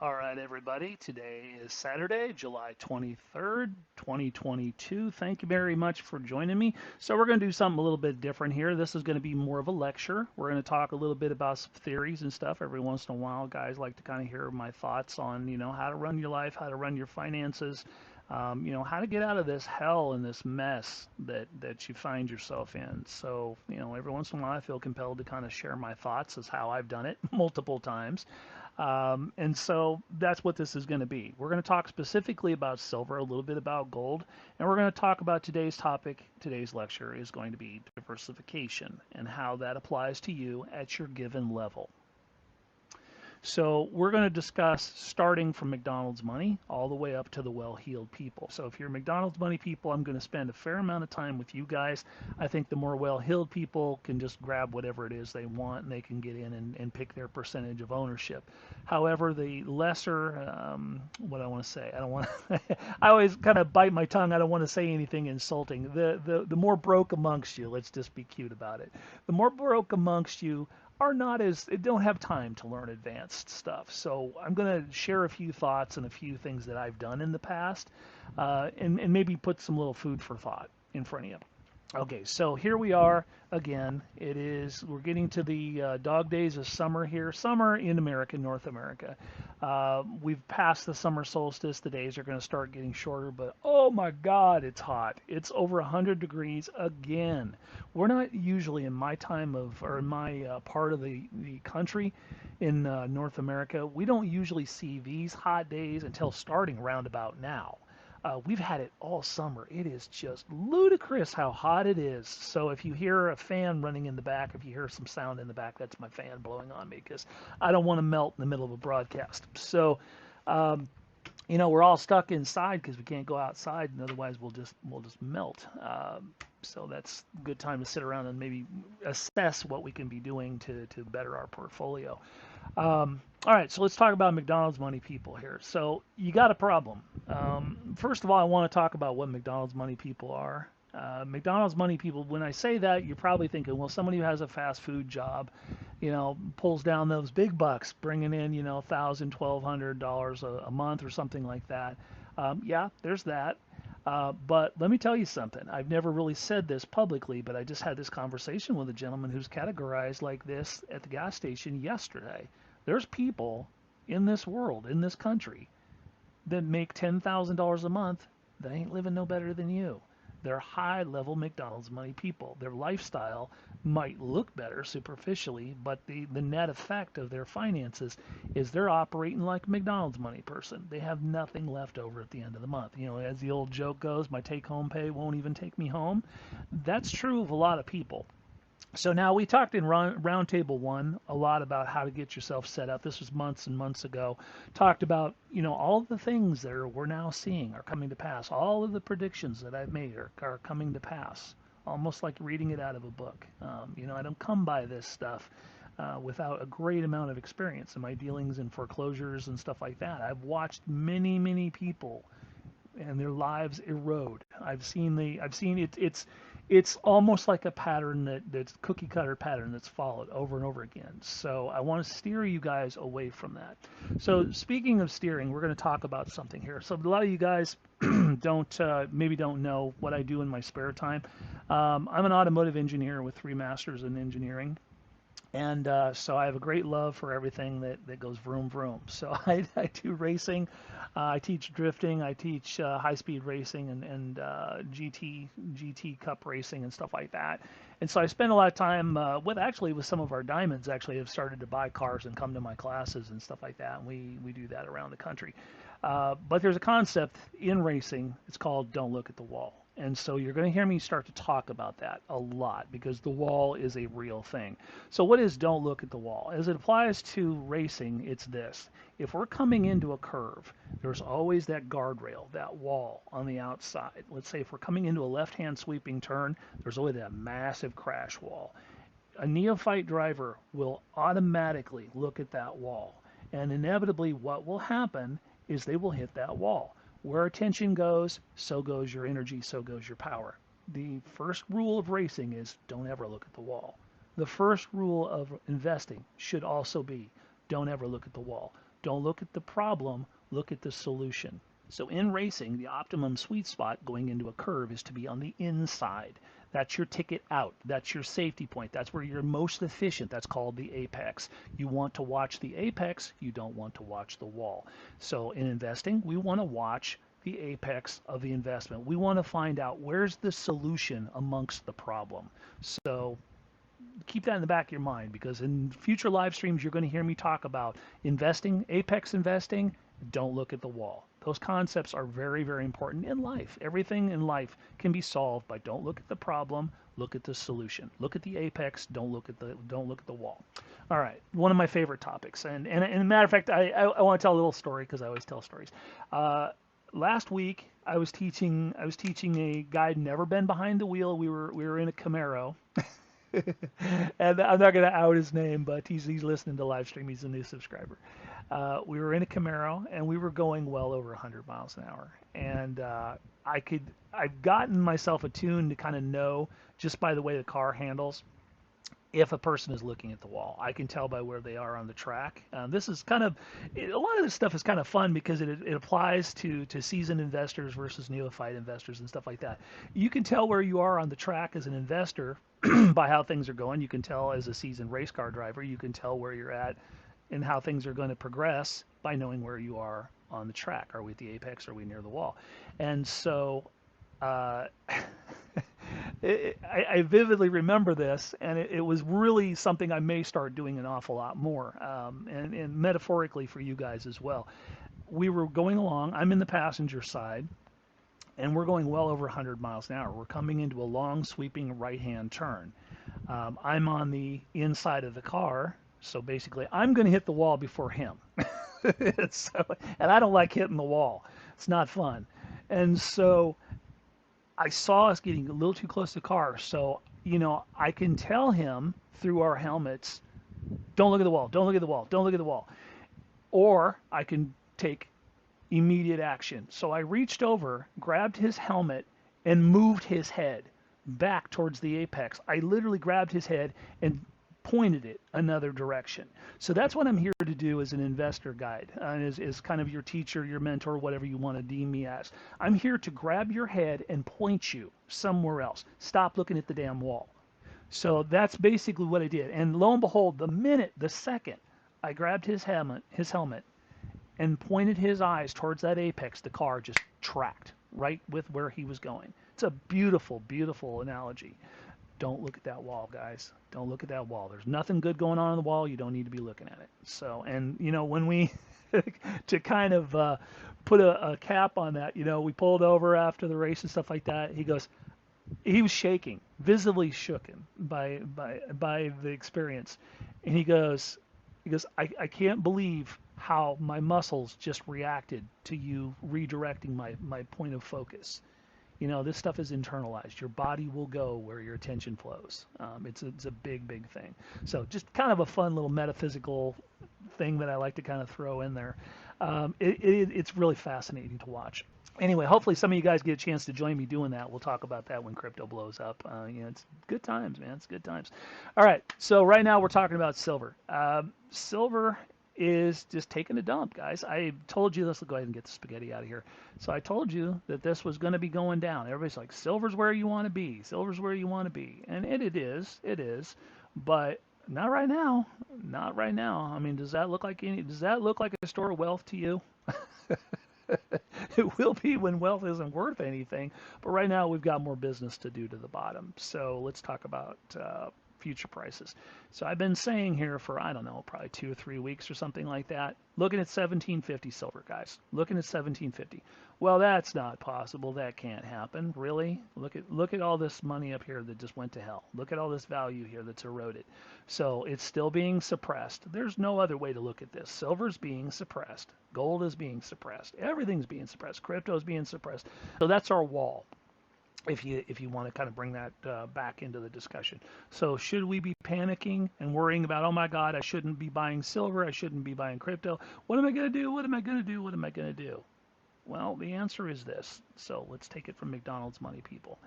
All right, everybody. Today is Saturday, July 23rd, 2022. Thank you very much for joining me. So, we're going to do something a little bit different here. This is going to be more of a lecture. We're going to talk a little bit about some theories and stuff. Every once in a while, guys like to kind of hear my thoughts on, how to run your life, how to run your finances, how to get out of this hell and this mess that you find yourself in. So, every once in a while, I feel compelled to kind of share my thoughts as how I've done it multiple times. And so that's what this is going to be. We're going to talk specifically about silver, a little bit about gold, and we're going to talk about today's topic. Today's lecture is going to be diversification and how that applies to you at your given level. So we're going to discuss starting from McDonald's money all the way up to the well-heeled people. So if you're McDonald's money people, I'm going to spend a fair amount of time with you guys. I think the more well-heeled people can just grab whatever it is they want and they can get in and pick their percentage of ownership. However, the lesser, what I want to say, I don't want to, I always kind of bite my tongue. I don't want to say anything insulting. The more broke amongst you, let's just be cute about it. The more broke amongst you are not as don't have time to learn advanced stuff. So I'm going to share a few thoughts and a few things that I've done in the past, and maybe put some little food for thought in front of you. Okay, so here we are again. We're getting to the dog days of summer here. Summer in America, North America. We've passed the summer solstice. The days are going to start getting shorter, but oh my God, it's hot. It's over 100 degrees again. We're not usually in my time of, or in my part of the country in North America, we don't usually see these hot days until starting around about now. We've had it all summer. It is just ludicrous how hot it is. So if you hear a fan running in the back, if you hear some sound in the back, that's my fan blowing on me because I don't want to melt in the middle of a broadcast. So, we're all stuck inside because we can't go outside, and otherwise we'll just melt. So that's a good time to sit around and maybe assess what we can be doing to better our portfolio. All right, so let's talk about McDonald's money people here. So you got a problem. First of all, I want to talk about what McDonald's money people are. McDonald's money people, when I say that, you're probably thinking, well, somebody who has a fast food job, pulls down those big bucks, bringing in, $1,000, $1,200 a month or something like that. Yeah, there's that. But let me tell you something. I've never really said this publicly, but I just had this conversation with a gentleman who's categorized like this at the gas station yesterday. There's people in this world, in this country, that make $10,000 a month that ain't living no better than you. They're high-level McDonald's money people. Their lifestyle might look better superficially, but the net effect of their finances is they're operating like a McDonald's money person. They have nothing left over at the end of the month. As the old joke goes, my take-home pay won't even take me home. That's true of a lot of people. So now we talked in roundtable one a lot about how to get yourself set up. This was months and months ago. Talked about, all of the things that we're now seeing are coming to pass. All of the predictions that I've made are coming to pass. Almost like reading it out of a book. I don't come by this stuff without a great amount of experience in my dealings in foreclosures and stuff like that. I've watched many, many people and their lives erode. I've seen it. It's almost like a pattern that's cookie cutter pattern that's followed over and over again. So I want to steer you guys away from that. So speaking of steering, we're going to talk about something here. So a lot of you guys maybe don't know what I do in my spare time. I'm an automotive engineer with 3 masters in engineering. And so I have a great love for everything that goes vroom vroom. So I do racing, I teach drifting, I teach high-speed racing and GT Cup racing and stuff like that. And so I spend a lot of time with some of our diamonds actually have started to buy cars and come to my classes and stuff like that. And we do that around the country. But there's a concept in racing. It's called don't look at the wall. And so you're going to hear me start to talk about that a lot because the wall is a real thing. So what is don't look at the wall? As it applies to racing, it's this. If we're coming into a curve, there's always that guardrail, that wall on the outside. Let's say if we're coming into a left-hand sweeping turn, there's always that massive crash wall. A neophyte driver will automatically look at that wall. And inevitably what will happen is they will hit that wall. Where attention goes, so goes your energy, so goes your power. The first rule of racing is don't ever look at the wall. The first rule of investing should also be don't ever look at the wall. Don't look at the problem, look at the solution. So in racing, the optimum sweet spot going into a curve is to be on the inside. That's your ticket out. That's your safety point. That's where you're most efficient. That's called the apex. You want to watch the apex. You don't want to watch the wall. So in investing, we want to watch the apex of the investment. We want to find out where's the solution amongst the problem. So keep that in the back of your mind, because in future live streams you're going to hear me talk about investing, apex investing. Don't look at the wall. Those concepts are very, very important in life. Everything in life can be solved by don't look at the problem, look at the solution. Look at the apex, don't look at the wall. All right, one of my favorite topics, and as a matter of fact, I want to tell a little story because I always tell stories. Last week I was teaching a guy who'd never been behind the wheel. We were in a Camaro. And I'm not going to out his name, but he's listening to live stream. He's a new subscriber. We were in a Camaro, and we were going well over 100 miles an hour. And I've gotten myself attuned to kind of know, just by the way the car handles, if a person is looking at the wall. I can tell by where they are on the track. This is kind of, a lot of this stuff is kind of fun because it applies to seasoned investors versus neophyte investors and stuff like that. You can tell where you are on the track as an investor by how things are going. You can tell as a seasoned race car driver. You can tell where you're at and how things are going to progress by knowing where you are on the track. Are we at the apex? Are we near the wall? And so I vividly remember this, and it was really something I may start doing an awful lot more, and metaphorically for you guys as well. We were going along. I'm in the passenger side, and we're going well over 100 miles an hour. We're coming into a long, sweeping right-hand turn. I'm on the inside of the car, so basically I'm going to hit the wall before him. And I don't like hitting the wall. It's not fun. And so I saw us getting a little too close to the car, so I can tell him through our helmets, don't look at the wall, don't look at the wall, don't look at the wall. Or I can take immediate action. So I reached over, grabbed his helmet, and moved his head back towards the apex. I literally grabbed his head and pointed it another direction. So that's what I'm here to do as an investor guide, as kind of your teacher, your mentor, whatever you want to deem me as. I'm here to grab your head and point you somewhere else. Stop looking at the damn wall. So that's basically what I did. And lo and behold, the second I grabbed his helmet and pointed his eyes towards that apex, the car just tracked right with where he was going. It's a beautiful, beautiful analogy. Don't look at that wall, guys. Don't look at that wall. There's nothing good going on the wall. You don't need to be looking at it. So, and when we, to kind of put a cap on that, we pulled over after the race and stuff like that. He was shaking, visibly shooken by the experience. And he goes, I can't believe how my muscles just reacted to you redirecting my point of focus. This stuff is internalized. Your body will go where your attention flows. It's a big, big thing. So just kind of a fun little metaphysical thing that I like to kind of throw in there. It's really fascinating to watch. Anyway, hopefully some of you guys get a chance to join me doing that. We'll talk about that when crypto blows up. It's good times, man. It's good times. All right, so right now we're talking about silver. Silver is just taking a dump, guys. I told you this. Let's go ahead and get the spaghetti out of here. So I told you that this was going to be going down. Everybody's like, silver's where you want to be. Silver's where you want to be. And it is. But not right now. Not right now. I mean, does that look like a store of wealth to you? It will be when wealth isn't worth anything. But right now we've got more business to do to the bottom. So let's talk about future prices. So I've been saying here for, I don't know, probably 2 or 3 weeks or something like that, looking at 1750 silver, guys. Looking at 1750. Well, that's not possible. That can't happen. Really? Look at all this money up here that just went to hell. Look at all this value here that's eroded. So it's still being suppressed. There's no other way to look at this. Silver's being suppressed. Gold is being suppressed. Everything's being suppressed. Crypto's being suppressed. So that's our wall, if you want to kind of bring that back into the discussion. So should we be panicking and worrying about, oh my God, I shouldn't be buying silver, I shouldn't be buying crypto. What am I going to do? What am I going to do? What am I going to do? Well, the answer is this. So let's take it from McDonald's money, people.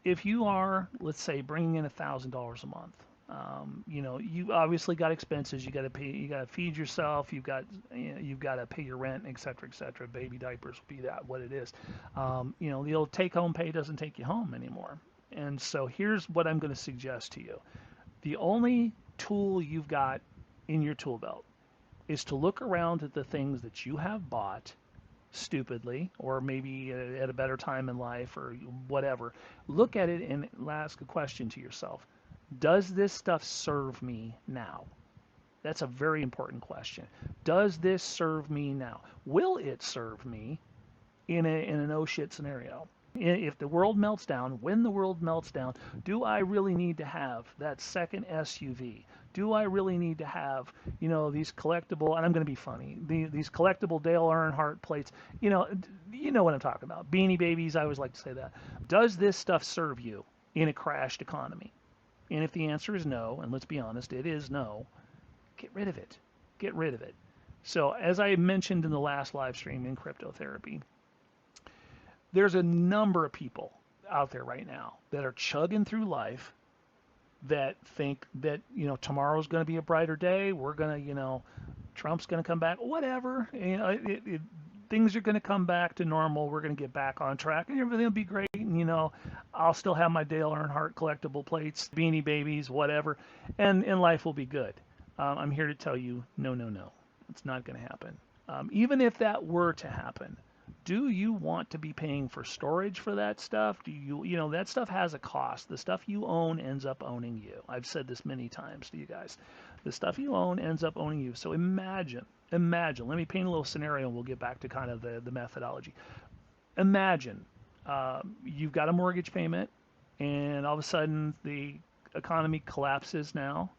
If you are, let's say, bringing in $1,000 a month, You obviously got expenses. You got to pay. You got to feed yourself. You've got to pay your rent, et cetera, et cetera. Baby diapers, be that what it is. The old take-home pay doesn't take you home anymore. And so here's what I'm going to suggest to you. The only tool you've got in your tool belt is to look around at the things that you have bought stupidly, or maybe at a better time in life, or whatever. Look at it and ask a question to yourself. Does this stuff serve me now? That's a very important question. Does this serve me now? Will it serve me in an oh shit scenario? If the world melts down, when the world melts down, do I really need to have that second SUV? Do I really need to have, these collectible, and I'm going to be funny, these collectible Dale Earnhardt plates? You know what I'm talking about. Beanie Babies, I always like to say that. Does this stuff serve you in a crashed economy? And if the answer is no, and let's be honest, it is no, get rid of it. Get rid of it. So as I mentioned in the last live stream in cryptotherapy, there's a number of people out there right now that are chugging through life that think that, tomorrow's going to be a brighter day. We're going to, Trump's going to come back, whatever. Things are going to come back to normal. We're going to get back on track and everything will be great. And, I'll still have my Dale Earnhardt collectible plates, Beanie Babies, whatever, and life will be good. I'm here to tell you, no, no, no. It's not going to happen. Even if that were to happen, do you want to be paying for storage for that stuff? Do you, that stuff has a cost. The stuff you own ends up owning you. I've said this many times to you guys. The stuff you own ends up owning you. So imagine, let me paint a little scenario and we'll get back to kind of the methodology. Imagine you've got a mortgage payment and all of a sudden the economy collapses now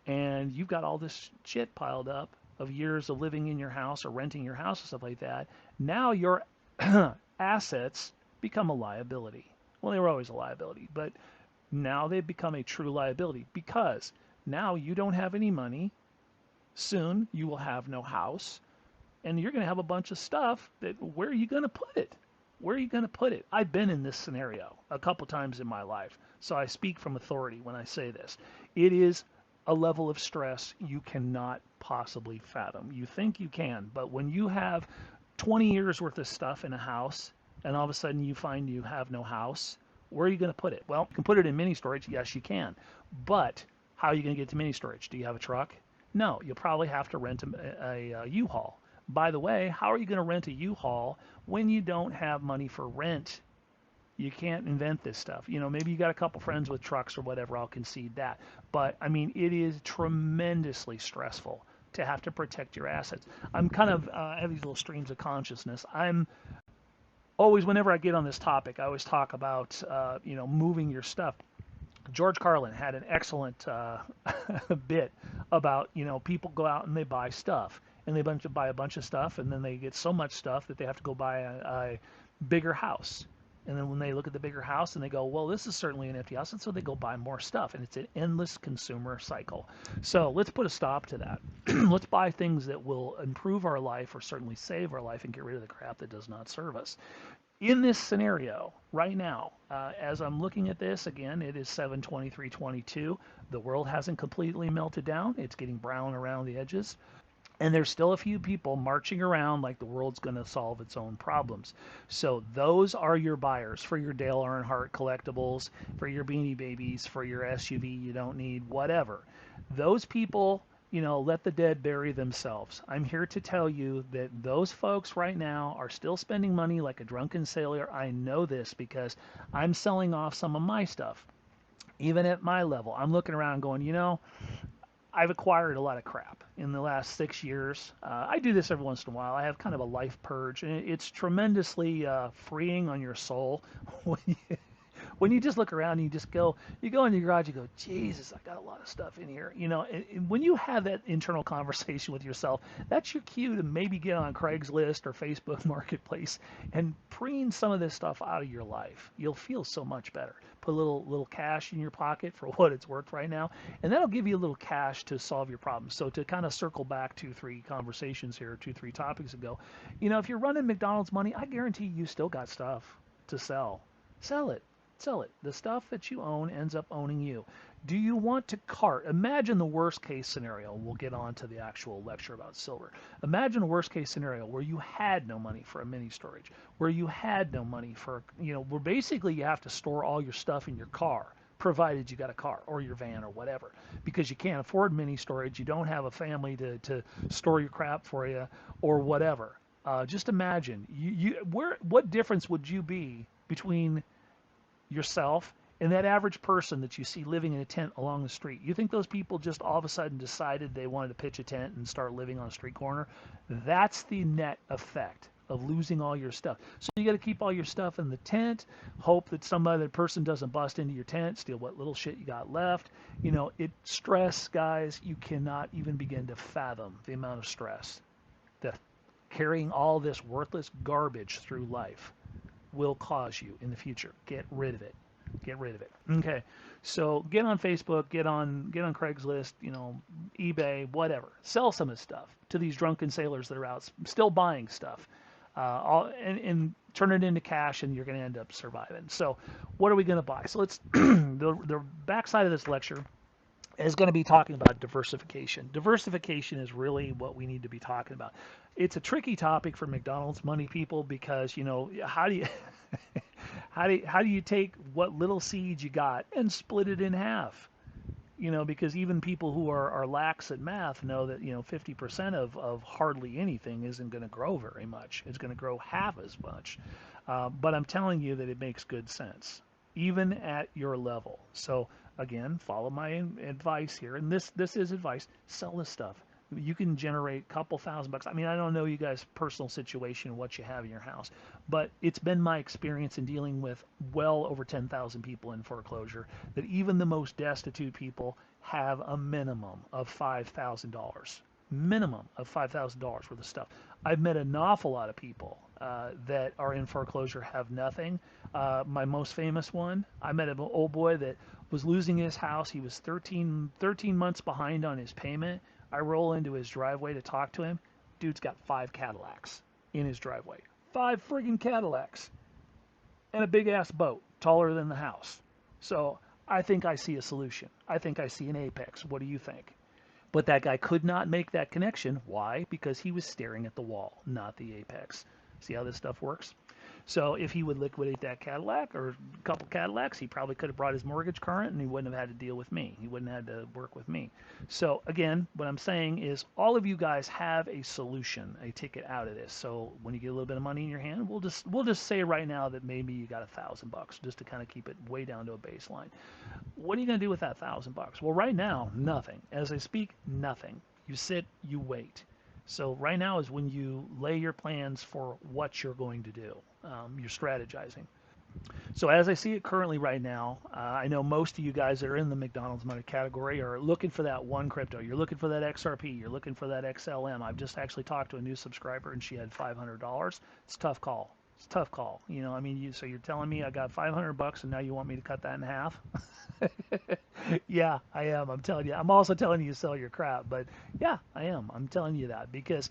and you've got all this shit piled up of years of living in your house or renting your house or stuff like that. Now your assets become a liability. Well, they were always a liability, but now they've become a true liability because now you don't have any money. Soon you will have no house and you're going to have a bunch of stuff that where are you going to put it? Where are you going to put it? I've been in this scenario a couple times in my life, so I speak from authority when I say this. It is a level of stress you cannot possibly fathom. You think you can, but when you have 20 years worth of stuff in a house and all of a sudden you find you have no house, where are you going to put it? Well, you can put it in mini storage. Yes, you can. But how are you going to get to mini storage? Do you have a truck? No, you'll probably have to rent a U-Haul. By the way, how are you going to rent a U-Haul when you don't have money for rent? You can't invent this stuff. Maybe you got a couple friends with trucks or whatever, I'll concede that. But, I mean, it is tremendously stressful to have to protect your assets. I'm kind of, I have these little streams of consciousness. I'm always, whenever I get on this topic, I always talk about, moving your stuff. George Carlin had an excellent bit about, people go out and they buy stuff. And they buy a bunch of stuff, and then they get so much stuff that they have to go buy a bigger house. And then when they look at the bigger house and they go, well, this is certainly an empty house, and so they go buy more stuff. And it's an endless consumer cycle. So let's put a stop to that. Let's buy things that will improve our life or certainly save our life and get rid of the crap that does not serve us. In this scenario, right now, as I'm looking at this, again, it is 7/23/22. The world hasn't completely melted down. It's getting brown around the edges. And there's still a few people marching around like the world's going to solve its own problems. So those are your buyers for your Dale Earnhardt collectibles, for your Beanie Babies, for your SUV you don't need, whatever. Those people, let the dead bury themselves. I'm here to tell you that those folks right now are still spending money like a drunken sailor. I know this because I'm selling off some of my stuff. Even at my level, I'm looking around going, I've acquired a lot of crap in the last 6 years. I do this every once in a while. I have kind of a life purge, and it's tremendously freeing on your soul when you just look around and you go in your garage, you go, Jesus, I got a lot of stuff in here. And when you have that internal conversation with yourself, that's your cue to maybe get on Craigslist or Facebook Marketplace and preen some of this stuff out of your life. You'll feel so much better. Put a little cash in your pocket for what it's worth right now, and that'll give you a little cash to solve your problems. So to kind of circle back 2-3 conversations here, 2-3 topics ago, if you're running McDonald's money, I guarantee you still got stuff to sell. Sell it. Sell it. The stuff that you own ends up owning you. Do you want to cart? Imagine the worst case scenario. We'll get on to the actual lecture about silver. Imagine a worst case scenario where you had no money for a mini storage, where you had no money for, where basically you have to store all your stuff in your car, provided you got a car or your van or whatever, because you can't afford mini storage. You don't have a family to store your crap for you or whatever. Just imagine, what difference would you be between yourself and that average person that you see living in a tent along the street? You think those people just all of a sudden decided they wanted to pitch a tent and start living on a street corner? That's the net effect of losing all your stuff. So you got to keep all your stuff in the tent, hope that some other person doesn't bust into your tent, steal what little shit you got left. Stress, guys, you cannot even begin to fathom the amount of stress that carrying all this worthless garbage through life will cause you in the future. Get rid of it. Get rid of it. Okay. So get on Facebook, get on Craigslist, eBay, whatever. Sell some of the stuff to these drunken sailors that are out still buying stuff. And turn it into cash, and you're going to end up surviving. So what are we going to buy? So let's the backside of this lecture is going to be talking about diversification. Diversification is really what we need to be talking about. It's a tricky topic for McDonald's money people because, how do you how do you take what little seeds you got and split it in half? Because even people who are lax at math know that 50% of hardly anything isn't going to grow very much. It's going to grow half as much. But I'm telling you that it makes good sense, even at your level. So again, follow my advice here, and this is advice. Sell this stuff. You can generate a couple $1,000. I mean, I don't know you guys' personal situation, what you have in your house, but it's been my experience in dealing with well over 10,000 people in foreclosure that even the most destitute people have a minimum of $5,000. Minimum of $5,000 worth of stuff. I've met an awful lot of people that are in foreclosure have nothing. My most famous one, I met an old boy that was losing his house. He was 13 months behind on his payment. I roll into his driveway to talk to him. Dude's got 5 Cadillacs in his driveway. 5 friggin' Cadillacs. And a big ass boat, taller than the house. So I think I see a solution. I think I see an apex. What do you think? But that guy could not make that connection. Why? Because he was staring at the wall, not the apex. See how this stuff works? So if he would liquidate that Cadillac or a couple Cadillacs, he probably could have brought his mortgage current and he wouldn't have had to deal with me. He wouldn't have had to work with me. So again, what I'm saying is all of you guys have a solution, a ticket out of this. So when you get a little bit of money in your hand, we'll just say right now that maybe you got $1,000 just to kind of keep it way down to a baseline. What are you going to do with that $1,000? Well, right now, nothing. As I speak, nothing. You sit, you wait. So right now is when you lay your plans for what you're going to do. You're strategizing. So as I see it currently right now, I know most of you guys that are in the McDonald's money category are looking for that one crypto. You're looking for that XRP. You're looking for that XLM. I've just actually talked to a new subscriber and she had $500. It's a tough call. It's a tough call. So you're telling me I got $500 and now you want me to cut that in half? Yeah, I am. I'm telling you. I'm also telling you to sell your crap, but yeah, I am. I'm telling you that because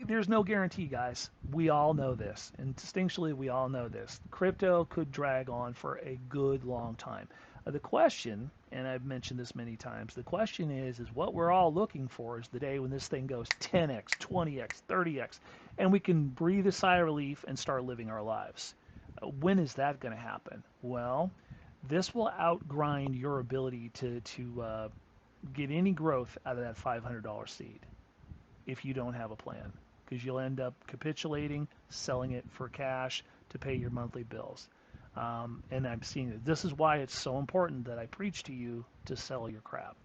there's no guarantee, guys. We all know this. Instinctually, we all know this. Crypto could drag on for a good long time. The question, and I've mentioned this many times, the question is what we're all looking for is the day when this thing goes 10x, 20x, 30x, and we can breathe a sigh of relief and start living our lives. When is that going to happen? Well, this will outgrind your ability to get any growth out of that $500 seed if you don't have a plan, because you'll end up capitulating, selling it for cash to pay your monthly bills. And I'm seeing it. This is why it's so important that I preach to you to sell your crap,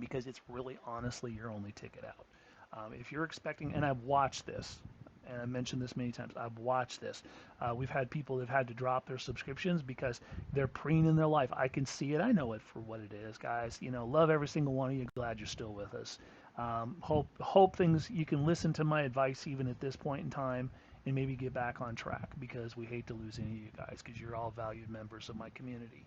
because it's really honestly your only ticket out. If you're expecting, and I've watched this, and I mentioned this many times, I've watched this. We've had people that have had to drop their subscriptions because they're preening their life. I can see it. I know it for what it is, guys. Love every single one of you. Glad you're still with us. Hope things, you can listen to my advice even at this point in time and maybe get back on track, because we hate to lose any of you guys because you're all valued members of my community.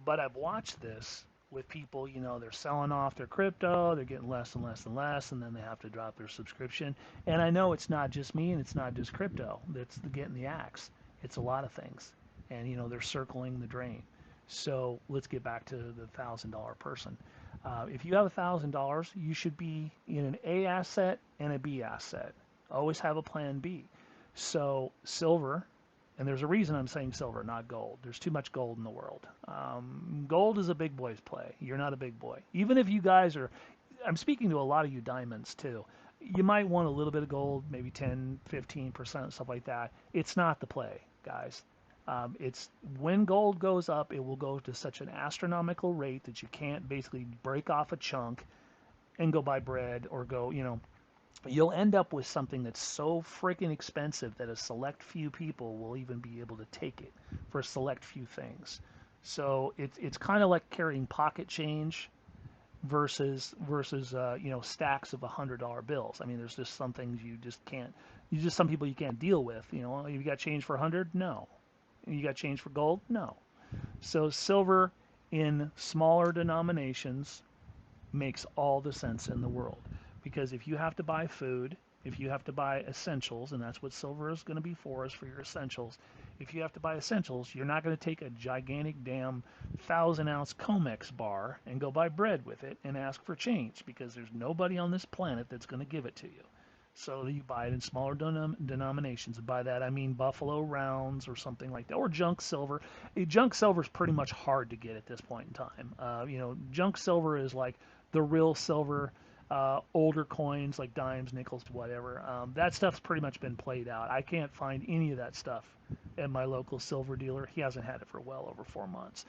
But I've watched this with people, they're selling off their crypto, they're getting less and less and less, and then they have to drop their subscription. And I know it's not just me and it's not just crypto that's getting the axe. It's a lot of things. And, they're circling the drain. So let's get back to the $1,000 person. If you have $1,000, you should be in an A asset and a B asset. Always have a plan B. So silver, and there's a reason I'm saying silver, not gold. There's too much gold in the world. Gold is a big boy's play. You're not a big boy. Even if you guys are, I'm speaking to a lot of you diamonds too. You might want a little bit of gold, maybe 10, 15%, stuff like that. It's not the play, guys. It's when gold goes up, it will go to such an astronomical rate that you can't basically break off a chunk and go buy bread or go, you'll end up with something that's so freaking expensive that a select few people will even be able to take it for a select few things. So it's kind of like carrying pocket change versus stacks of $100 bills. I mean, there's just some things you just can't. You just some people you can't deal with. You got change for 100? No. You got change for gold? No. So silver in smaller denominations makes all the sense in the world. Because if you have to buy food, if you have to buy essentials, and that's what silver is going to be for, is for your essentials. If you have to buy essentials, you're not going to take a gigantic damn 1,000-ounce Comex bar and go buy bread with it and ask for change because there's nobody on this planet that's going to give it to you. So you buy it in smaller denominations. By that I mean Buffalo rounds or something like that, or junk silver. Junk silver is pretty much hard to get at this point in time. Junk silver is like the real silver. Older coins like dimes, nickels, whatever. That stuff's pretty much been played out. I can't find any of that stuff at my local silver dealer. He hasn't had it for well over 4 months.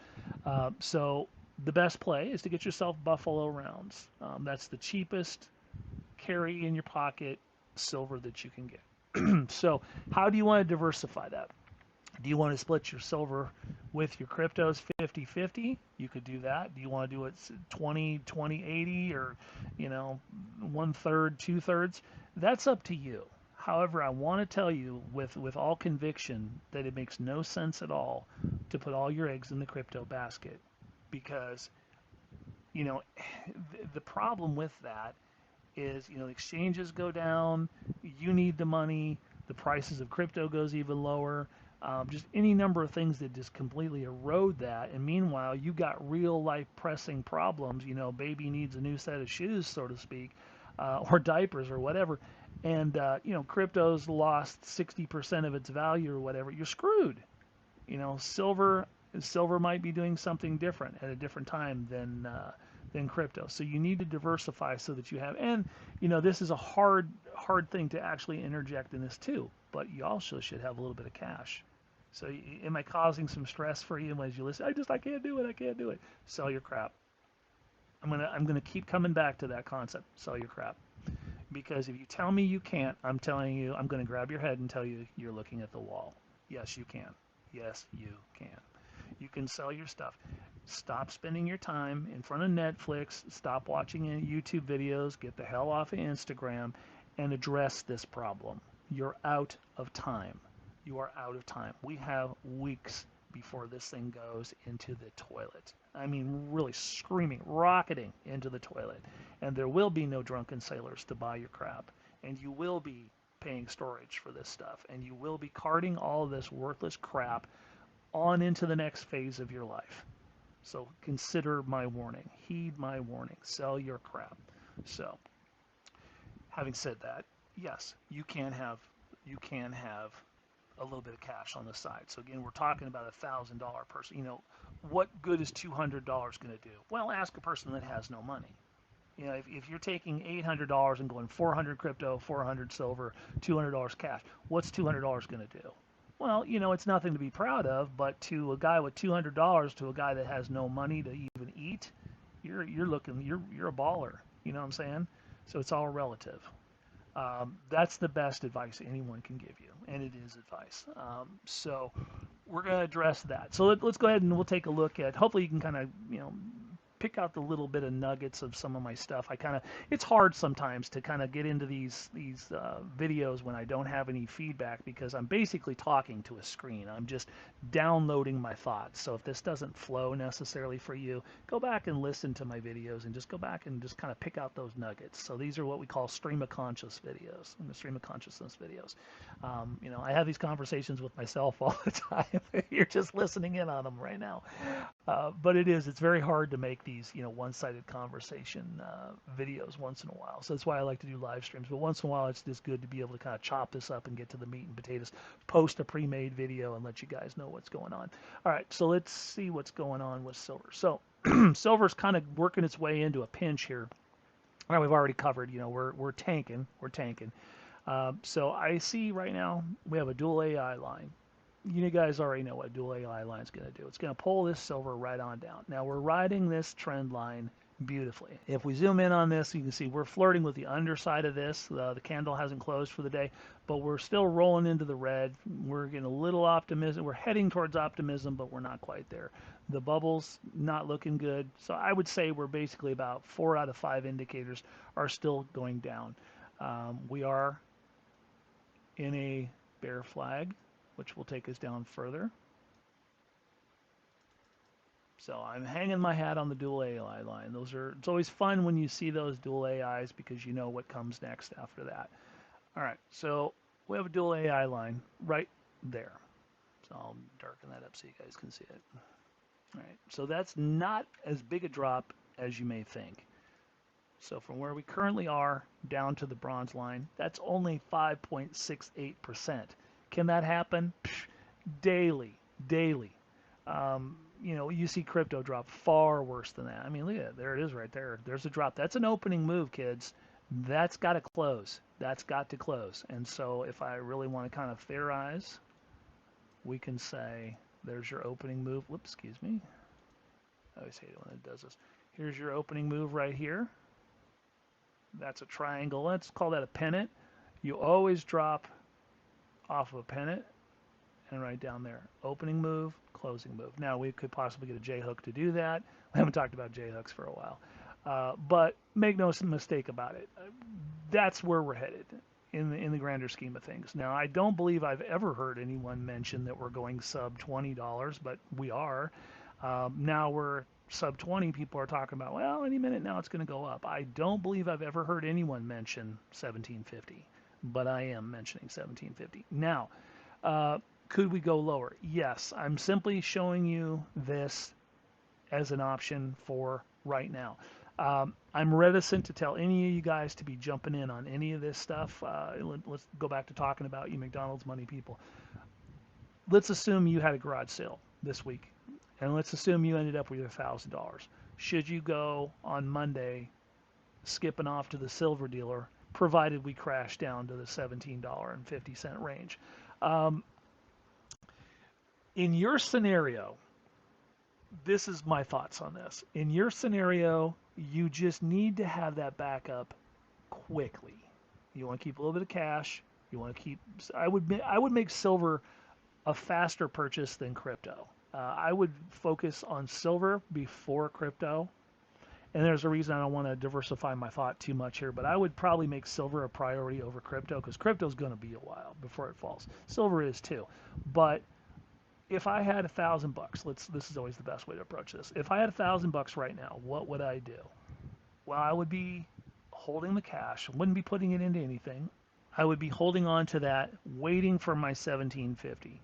So the best play is to get yourself Buffalo rounds. That's the cheapest carry in your pocket silver that you can get. So how do you want to diversify that? Do you want to split your silver with your cryptos 50-50? You could do that. Do you want to do it 20-20-80 or, one third, two thirds? That's up to you. However, I want to tell you with all conviction that it makes no sense at all to put all your eggs in the crypto basket because, the problem with that is, exchanges go down, you need the money, the prices of crypto goes even lower, just any number of things that just completely erode that. And meanwhile, you've got real life pressing problems. Baby needs a new set of shoes, so to speak, or diapers or whatever. And crypto's lost 60% of its value or whatever. You're screwed. Silver might be doing something different at a different time than crypto. So you need to diversify so that you have. And this is a hard thing to actually interject in this too. But you also should have a little bit of cash. So am I causing some stress for you as you listen? I can't do it. I can't do it. Sell your crap. I'm gonna keep coming back to that concept. Sell your crap. Because if you tell me you can't, I'm telling you, I'm gonna grab your head and tell you you're looking at the wall. Yes, you can. Yes, you can. You can sell your stuff. Stop spending your time in front of Netflix. Stop watching YouTube videos. Get the hell off of Instagram and address this problem. You're out of time. You are out of time. We have weeks before this thing goes into the toilet. I mean, really screaming, rocketing into the toilet. And there will be no drunken sailors to buy your crap. And you will be paying storage for this stuff. And you will be carting all of this worthless crap on into the next phase of your life. So consider my warning. Heed my warning. Sell your crap. So, having said that, yes, you can have a little bit of cash on the side. So again, we're talking about $1,000 person. What good is $200 going to do? Well, ask a person that has no money. If you're taking $800 and going 400 crypto, 400 silver, $200 cash, what's $200 going to do? Well, it's nothing to be proud of, but to a guy with $200, to a guy that has no money to even eat, you're a baller. You know what I'm saying? So it's all relative. That's the best advice anyone can give you, and it is advice. So we're going to address that. So let's go ahead and we'll take a look at. Hopefully, you can kind of pick out the little bit of nuggets of some of my stuff. It's hard sometimes to kind of get into these videos when I don't have any feedback because I'm basically talking to a screen. I'm just downloading my thoughts. So if this doesn't flow necessarily for you, go back and listen to my videos and just go back and just kind of pick out those nuggets. So these are what we call stream of conscious videos, the stream of consciousness videos. I have these conversations with myself all the time. You're just listening in on them right now. But it's very hard to make these, one-sided conversation videos once in a while. So that's why I like to do live streams. But once in a while, it's just good to be able to kind of chop this up and get to the meat and potatoes, post a pre-made video and let you guys know what's going on. All right, so let's see what's going on with silver. So silver's kind of working its way into a pinch here. All right, we've already covered, we're tanking, so I see right now we have a dual AI line. You guys already know what dual AI line is going to do. It's going to pull this silver right on down. Now we're riding this trend line beautifully. If we zoom in on this, you can see we're flirting with the underside of this. The candle hasn't closed for the day, but we're still rolling into the red. We're getting a little optimism. We're heading towards optimism, but we're not quite there. The bubble's not looking good. So I would say we're basically about 4 out of 5 indicators are still going down. We are in a bear flag, which will take us down further. So I'm hanging my hat on the dual AI line. It's always fun when you see those dual AIs because you know what comes next after that. All right, so we have a dual AI line right there. So I'll darken that up so you guys can see it. All right, so that's not as big a drop as you may think. So from where we currently are down to the bronze line, that's only 5.68%. Can that happen? Daily, daily. You see crypto drop far worse than that. I mean, look at it. There it is right there. There's a drop. That's an opening move, kids. That's got to close. That's got to close. And so if I really want to kind of theorize, we can say there's your opening move. Whoops, excuse me. I always hate it when it does this. Here's your opening move right here. That's a triangle. Let's call that a pennant. You always drop off of a pennant and right down there. Opening move, closing move. Now, we could possibly get a J-hook to do that. We haven't talked about J-hooks for a while. But make no mistake about it. That's where we're headed in the grander scheme of things. Now, I don't believe I've ever heard anyone mention that we're going sub $20, but we are. Now we're sub 20. People are talking about, well, any minute now it's going to go up. I don't believe I've ever heard anyone mention 1750, but I am mentioning 1750. Now, could we go lower? Yes, I'm simply showing you this as an option for right now. I'm reticent to tell any of you guys to be jumping in on any of this stuff. Let's go back to talking about you McDonald's money people. Let's assume you had a garage sale this week, and let's assume you ended up with $1,000. Should you go on Monday skipping off to the silver dealer, provided we crash down to the $17.50 range? In your scenario, this is my thoughts on this. In your scenario, you just need to have that backup quickly. You want to keep a little bit of cash. You want to keep. I would make silver a faster purchase than crypto. I would focus on silver before crypto. And there's a reason I don't want to diversify my thought too much here, but I would probably make silver a priority over crypto because crypto is going to be a while before it falls. Silver is too. But if I had $1,000, this is always the best way to approach this. If I had $1,000 right now, what would I do? Well, I would be holding the cash, wouldn't be putting it into anything. I would be holding on to that, waiting for my 1750.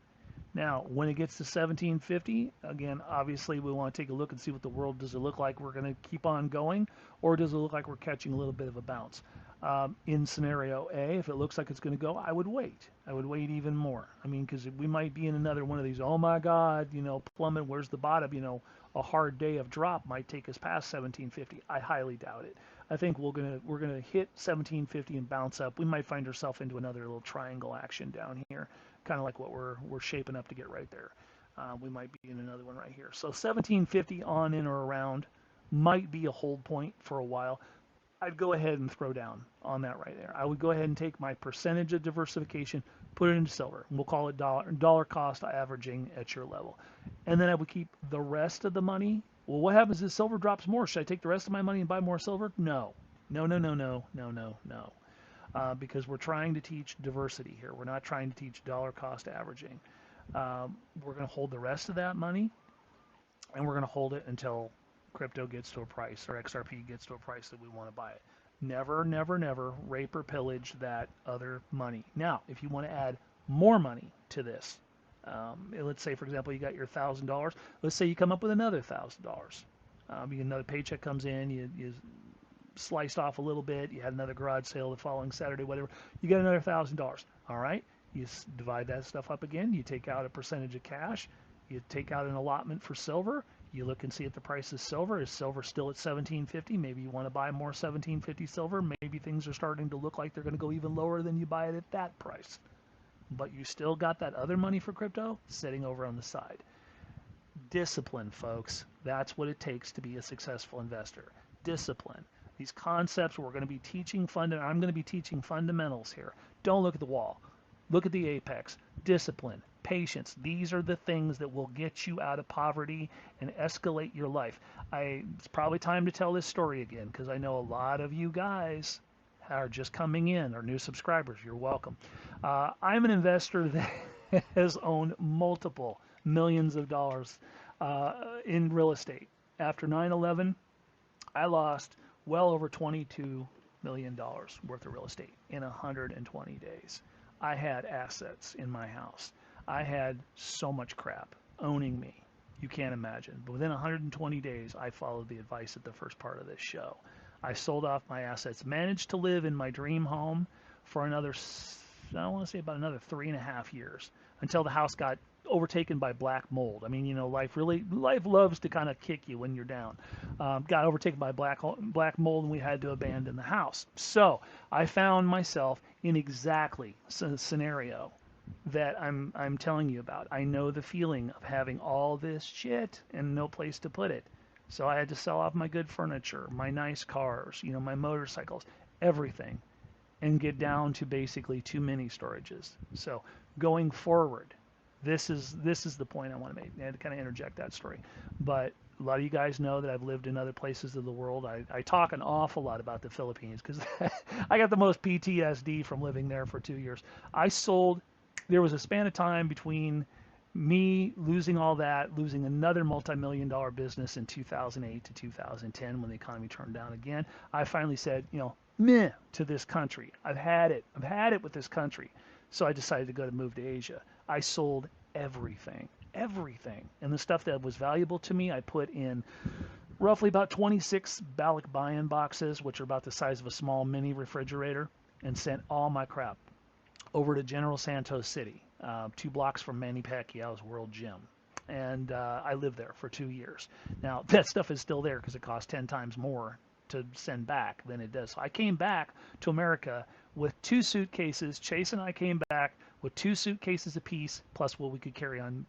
Now, when it gets to 1750, again, obviously we want to take a look and see what the world does it look like we're going to keep on going, or does it look like we're catching a little bit of a bounce? In scenario A, if it looks like it's going to go, I would wait. I would wait even more. I mean, because we might be in another one of these, oh my God, plummet, where's the bottom? A hard day of drop might take us past 1750. I highly doubt it. I think we're gonna hit 1750 and bounce up. We might find ourselves into another little triangle action down here, kind of like what we're shaping up to get right there. We might be in another one right here. So 1750 on in or around might be a hold point for a while. I'd go ahead and throw down on that right there. I would go ahead and take my percentage of diversification, put it into silver. We'll call it dollar cost averaging at your level. And then I would keep the rest of the money. Well, what happens if silver drops more? Should I take the rest of my money and buy more silver? No. No, no, no, no, no, no, no. Because we're trying to teach diversity here. We're not trying to teach dollar cost averaging. We're going to hold the rest of that money, and we're going to hold it until crypto gets to a price or XRP gets to a price that we want to buy it. Never, never, never rape or pillage that other money. Now, if you want to add more money to this, Let's say, for example, you got your $1,000. Let's say you come up with another $1,000. Another paycheck comes in, you sliced off a little bit, you had another garage sale the following Saturday, whatever, you get another $1,000. All right, you divide that stuff up again, you take out a percentage of cash, you take out an allotment for silver, you look and see if the price of silver. Is silver still at 1750? Maybe you want to buy more 1750 silver. Maybe things are starting to look like they're going to go even lower than you buy it at that price. But you still got that other money for crypto sitting over on the side. Discipline, folks. That's what it takes to be a successful investor. Discipline. These concepts we're going to be teaching I'm going to be teaching fundamentals here. Don't look at the wall. Look at the apex. Discipline, patience. These are the things that will get you out of poverty and escalate your life. It's probably time to tell this story again because I know a lot of you guys are just coming in, or new subscribers. You're welcome. I'm an investor that has owned multiple millions of dollars in real estate. After 9/11, I lost well over $22 million worth of real estate in 120 days. I had assets in my house. I had so much crap owning me. You can't imagine. But within 120 days, I followed the advice at the first part of this show. I sold off my assets, managed to live in my dream home for another, I want to say about another 3.5 years until the house got overtaken by black mold. I mean, life loves to kind of kick you when you're down. Got overtaken by black mold, and we had to abandon the house. So I found myself in exactly the scenario that I'm telling you about. I know the feeling of having all this shit and no place to put it. So I had to sell off my good furniture, my nice cars, my motorcycles, everything, and get down to basically 2 mini storages. So going forward, this is the point I want to make. I had to kind of interject that story. But a lot of you guys know that I've lived in other places of the world. I talk an awful lot about the Philippines because I got the most PTSD from living there for 2 years. There was a span of time between me losing all that, losing another multi-million-dollar business in 2008 to 2010 when the economy turned down again. I finally said, meh to this country. I've had it with this country. So I decided to move to Asia. I sold everything. And the stuff that was valuable to me, I put in roughly about 26 Balik buy-in boxes, which are about the size of a small mini refrigerator, and sent all my crap over to General Santos City, 2 blocks from Manny Pacquiao's World Gym. And I lived there for 2 years. Now, that stuff is still there because it costs 10 times more to send back than it does. So I came back to America with 2 suitcases. Chase and I came back with 2 suitcases apiece, plus what we could carry on.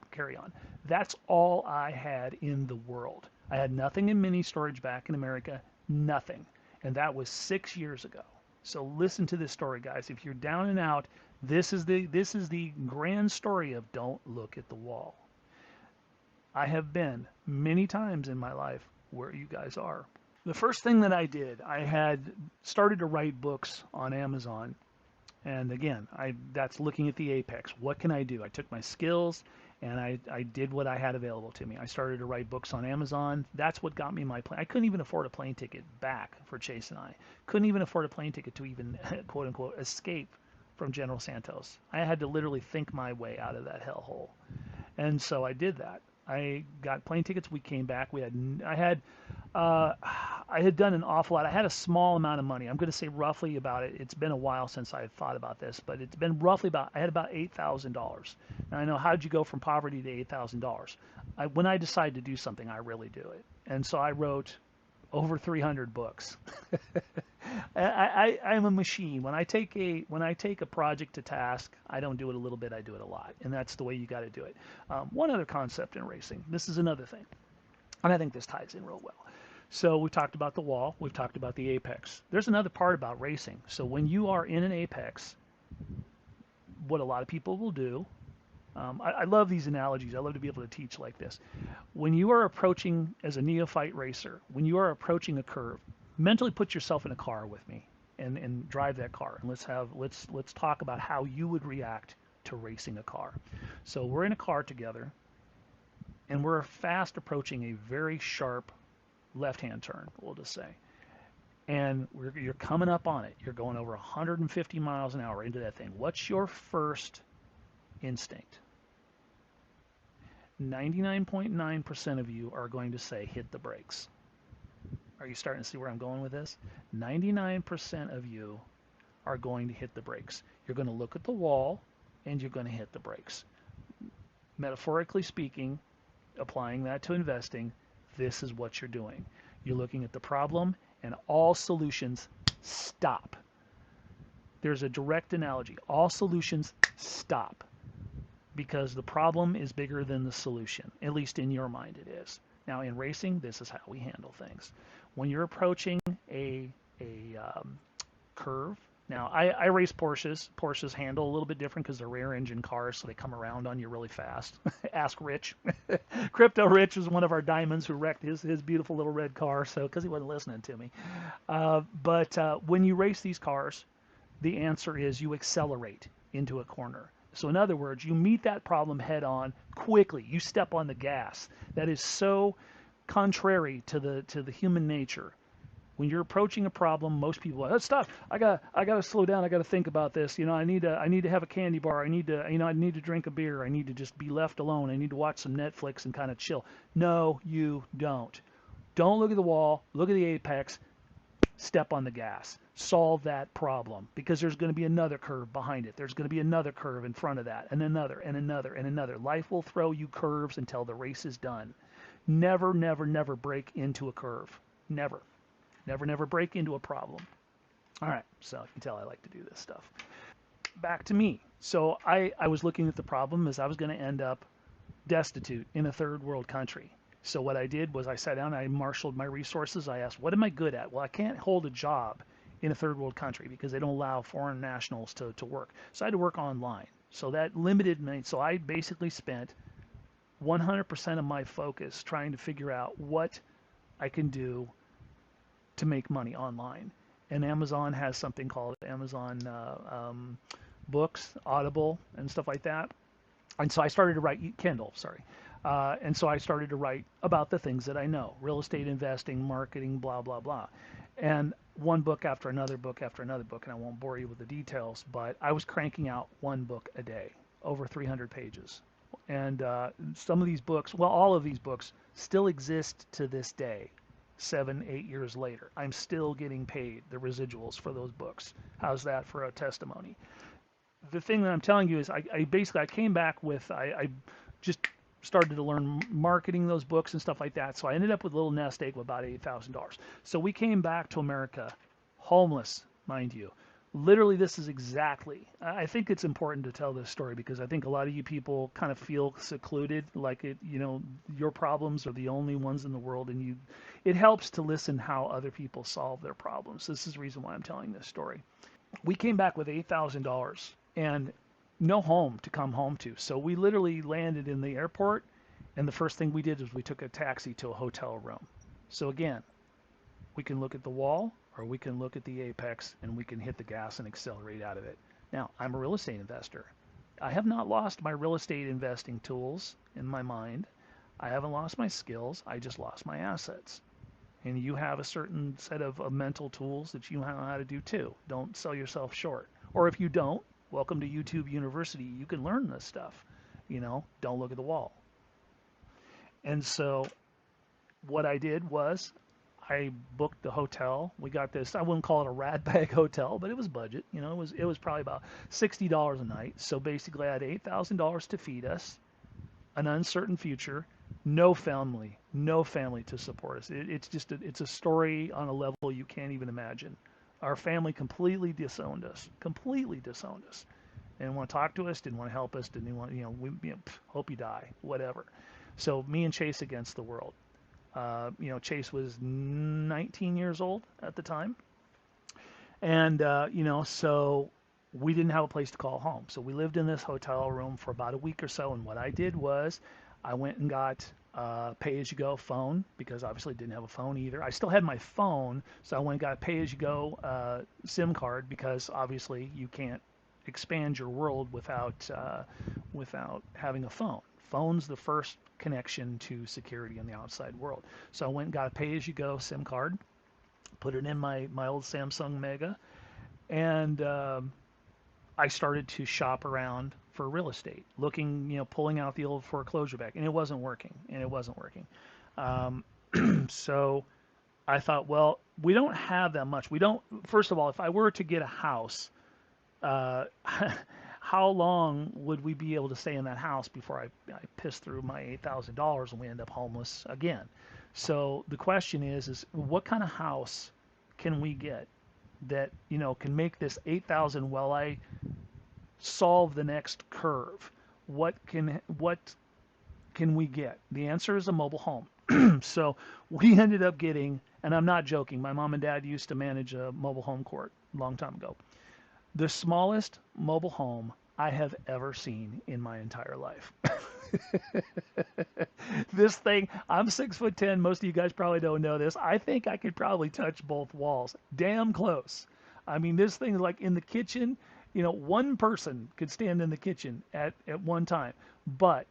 That's all I had in the world. I had nothing in mini storage back in America, nothing. And that was 6 years ago. So listen to this story, guys. If you're down and out, this is the grand story of don't look at the wall. I have been many times in my life where you guys are. The first thing that I did, I had started to write books on Amazon. And again, that's looking at the apex. What can I do? I took my skills and I did what I had available to me. I started to write books on Amazon. That's what got me my plane. I couldn't even afford a plane ticket back for Chase and I. Couldn't even afford a plane ticket to even, quote unquote, escape from General Santos. I had to literally think my way out of that hellhole. And so I did that. I got plane tickets. We came back. I had done an awful lot. I had a small amount of money. I'm going to say roughly about it. It's been a while since I thought about this, but it's been roughly I had about $8,000. Now I know, how'd you go from poverty to $8,000? When I decide to do something, I really do it. And so I wrote over 300 books. I'm a machine. When I take a project to task, I don't do it a little bit. I do it a lot, and that's the way you got to do it. One other concept in racing. This is another thing, and I think this ties in real well. So we've talked about the wall. We've talked about the apex. There's another part about racing. So when you are in an apex, what a lot of people will do. I love these analogies. I love to be able to teach like this. When you are approaching, as a neophyte racer, when you are approaching a curve, mentally put yourself in a car with me and drive that car. And let's talk about how you would react to racing a car. So we're in a car together, and we're fast approaching a very sharp left-hand turn, we'll just say. And you're coming up on it. You're going over 150 miles an hour into that thing. What's your first instinct? 99.9% of you are going to say hit the brakes. Are you starting to see where I'm going with this? 99% of you are going to hit the brakes. You're going to look at the wall and you're going to hit the brakes. Metaphorically speaking, applying that to investing, this is what you're doing. You're looking at the problem and all solutions stop. There's a direct analogy. All solutions stop because the problem is bigger than the solution. At least in your mind it is. Now in racing, this is how we handle things. When you're approaching a curve, now I race Porsches. Porsches handle a little bit different because they're rear engine cars, so they come around on you really fast. Ask Rich. Crypto Rich was one of our diamonds who wrecked his beautiful little red car, so because he wasn't listening to me. But when you race these cars, the answer is you accelerate into a corner. So in other words, you meet that problem head on quickly. You step on the gas. That is so contrary to the human nature. When you're approaching a problem, most people are like, stop. I gotta slow down. I gotta think about this. I need to have a candy bar. I need to drink a beer. I need to just be left alone. I need to watch some Netflix and kind of chill. No, you don't. Don't look at the wall. Look at the apex. Step on the gas. Solve that problem because there's going to be another curve behind it. There's going to be another curve in front of that and another and another and another. Life will throw you curves until the race is done. Never, never, never break into a curve. Never. Never, never break into a problem. All right, so you can tell I like to do this stuff. Back to me. So I was looking at the problem as I was going to end up destitute in a third world country. So what I did was I sat down, I marshaled my resources. I asked, what am I good at? Well, I can't hold a job in a third world country because they don't allow foreign nationals to work. So I had to work online. So that limited me. So I basically spent 100% of my focus trying to figure out what I can do to make money online. And Amazon has something called Amazon Books, Audible, and stuff like that. And so I started to write Kindle, sorry. And so I started to write about the things that I know, real estate investing, marketing, blah, blah, blah. And one book after another book after another book, and I won't bore you with the details, but I was cranking out one book a day, over 300 pages. And some of these books, well, all of these books still exist to this day, 7, 8 years later. I'm still getting paid the residuals for those books. How's that for a testimony? The thing that I'm telling you is I came back with, I just started to learn marketing those books and stuff like that. So I ended up with a little nest egg of about $8,000. So we came back to America, homeless, mind you. Literally, this is exactly, I think it's important to tell this story because I think a lot of you people kind of feel secluded, like your problems are the only ones in the world, and it helps to listen how other people solve their problems. This is the reason why I'm telling this story. We came back with $8,000 and no home to come home to. So we literally landed in the airport, and the first thing we did was we took a taxi to a hotel room. So again, we can look at the wall or we can look at the apex and we can hit the gas and accelerate out of it. Now, I'm a real estate investor. I have not lost my real estate investing tools in my mind. I haven't lost my skills. I just lost my assets. And you have a certain set of mental tools that you know how to do too. Don't sell yourself short. Or if you don't, welcome to YouTube University. You can learn this stuff. Don't look at the wall. And so what I did was I booked the hotel. We got this, I wouldn't call it a rat bag hotel, but it was budget. It was probably about $60 a night. So basically I had $8,000 to feed us, an uncertain future, no family to support us. It's a story on a level you can't even imagine. Our family completely disowned us, Didn't want to talk to us, didn't want to help us, didn't want, hope you die, whatever. So me and Chase against the world. Chase was 19 years old at the time. And, so we didn't have a place to call home. So we lived in this hotel room for about a week or so. And what I did was I went and got pay-as-you-go phone because obviously didn't have a phone either. I still had my phone, so I went and got a pay-as-you-go SIM card because obviously you can't expand your world without having a phone. Phone's the first connection to security in the outside world. So I went and got a pay-as-you-go SIM card, put it in my old Samsung Mega, and I started to shop around for real estate, looking, pulling out the old foreclosure back, and it wasn't working, and it wasn't working. Um, so I thought, well, we don't have that much. We don't. First of all, if I were to get a house, uh, how long would we be able to stay in that house before I piss through my $8,000 and we end up homeless again? So the question is what kind of house can we get that can make this 8,000 while I solve the next curve? What can we get? The answer is a mobile home. So we ended up getting, and I'm not joking. My mom and dad used to manage a mobile home court a long time ago. The smallest mobile home I have ever seen in my entire life. This thing, I'm 6'10". Most of you guys probably don't know this. I think I could probably touch both walls. Damn close. I mean, this thing is like in the kitchen. One person could stand in the kitchen at one time. But,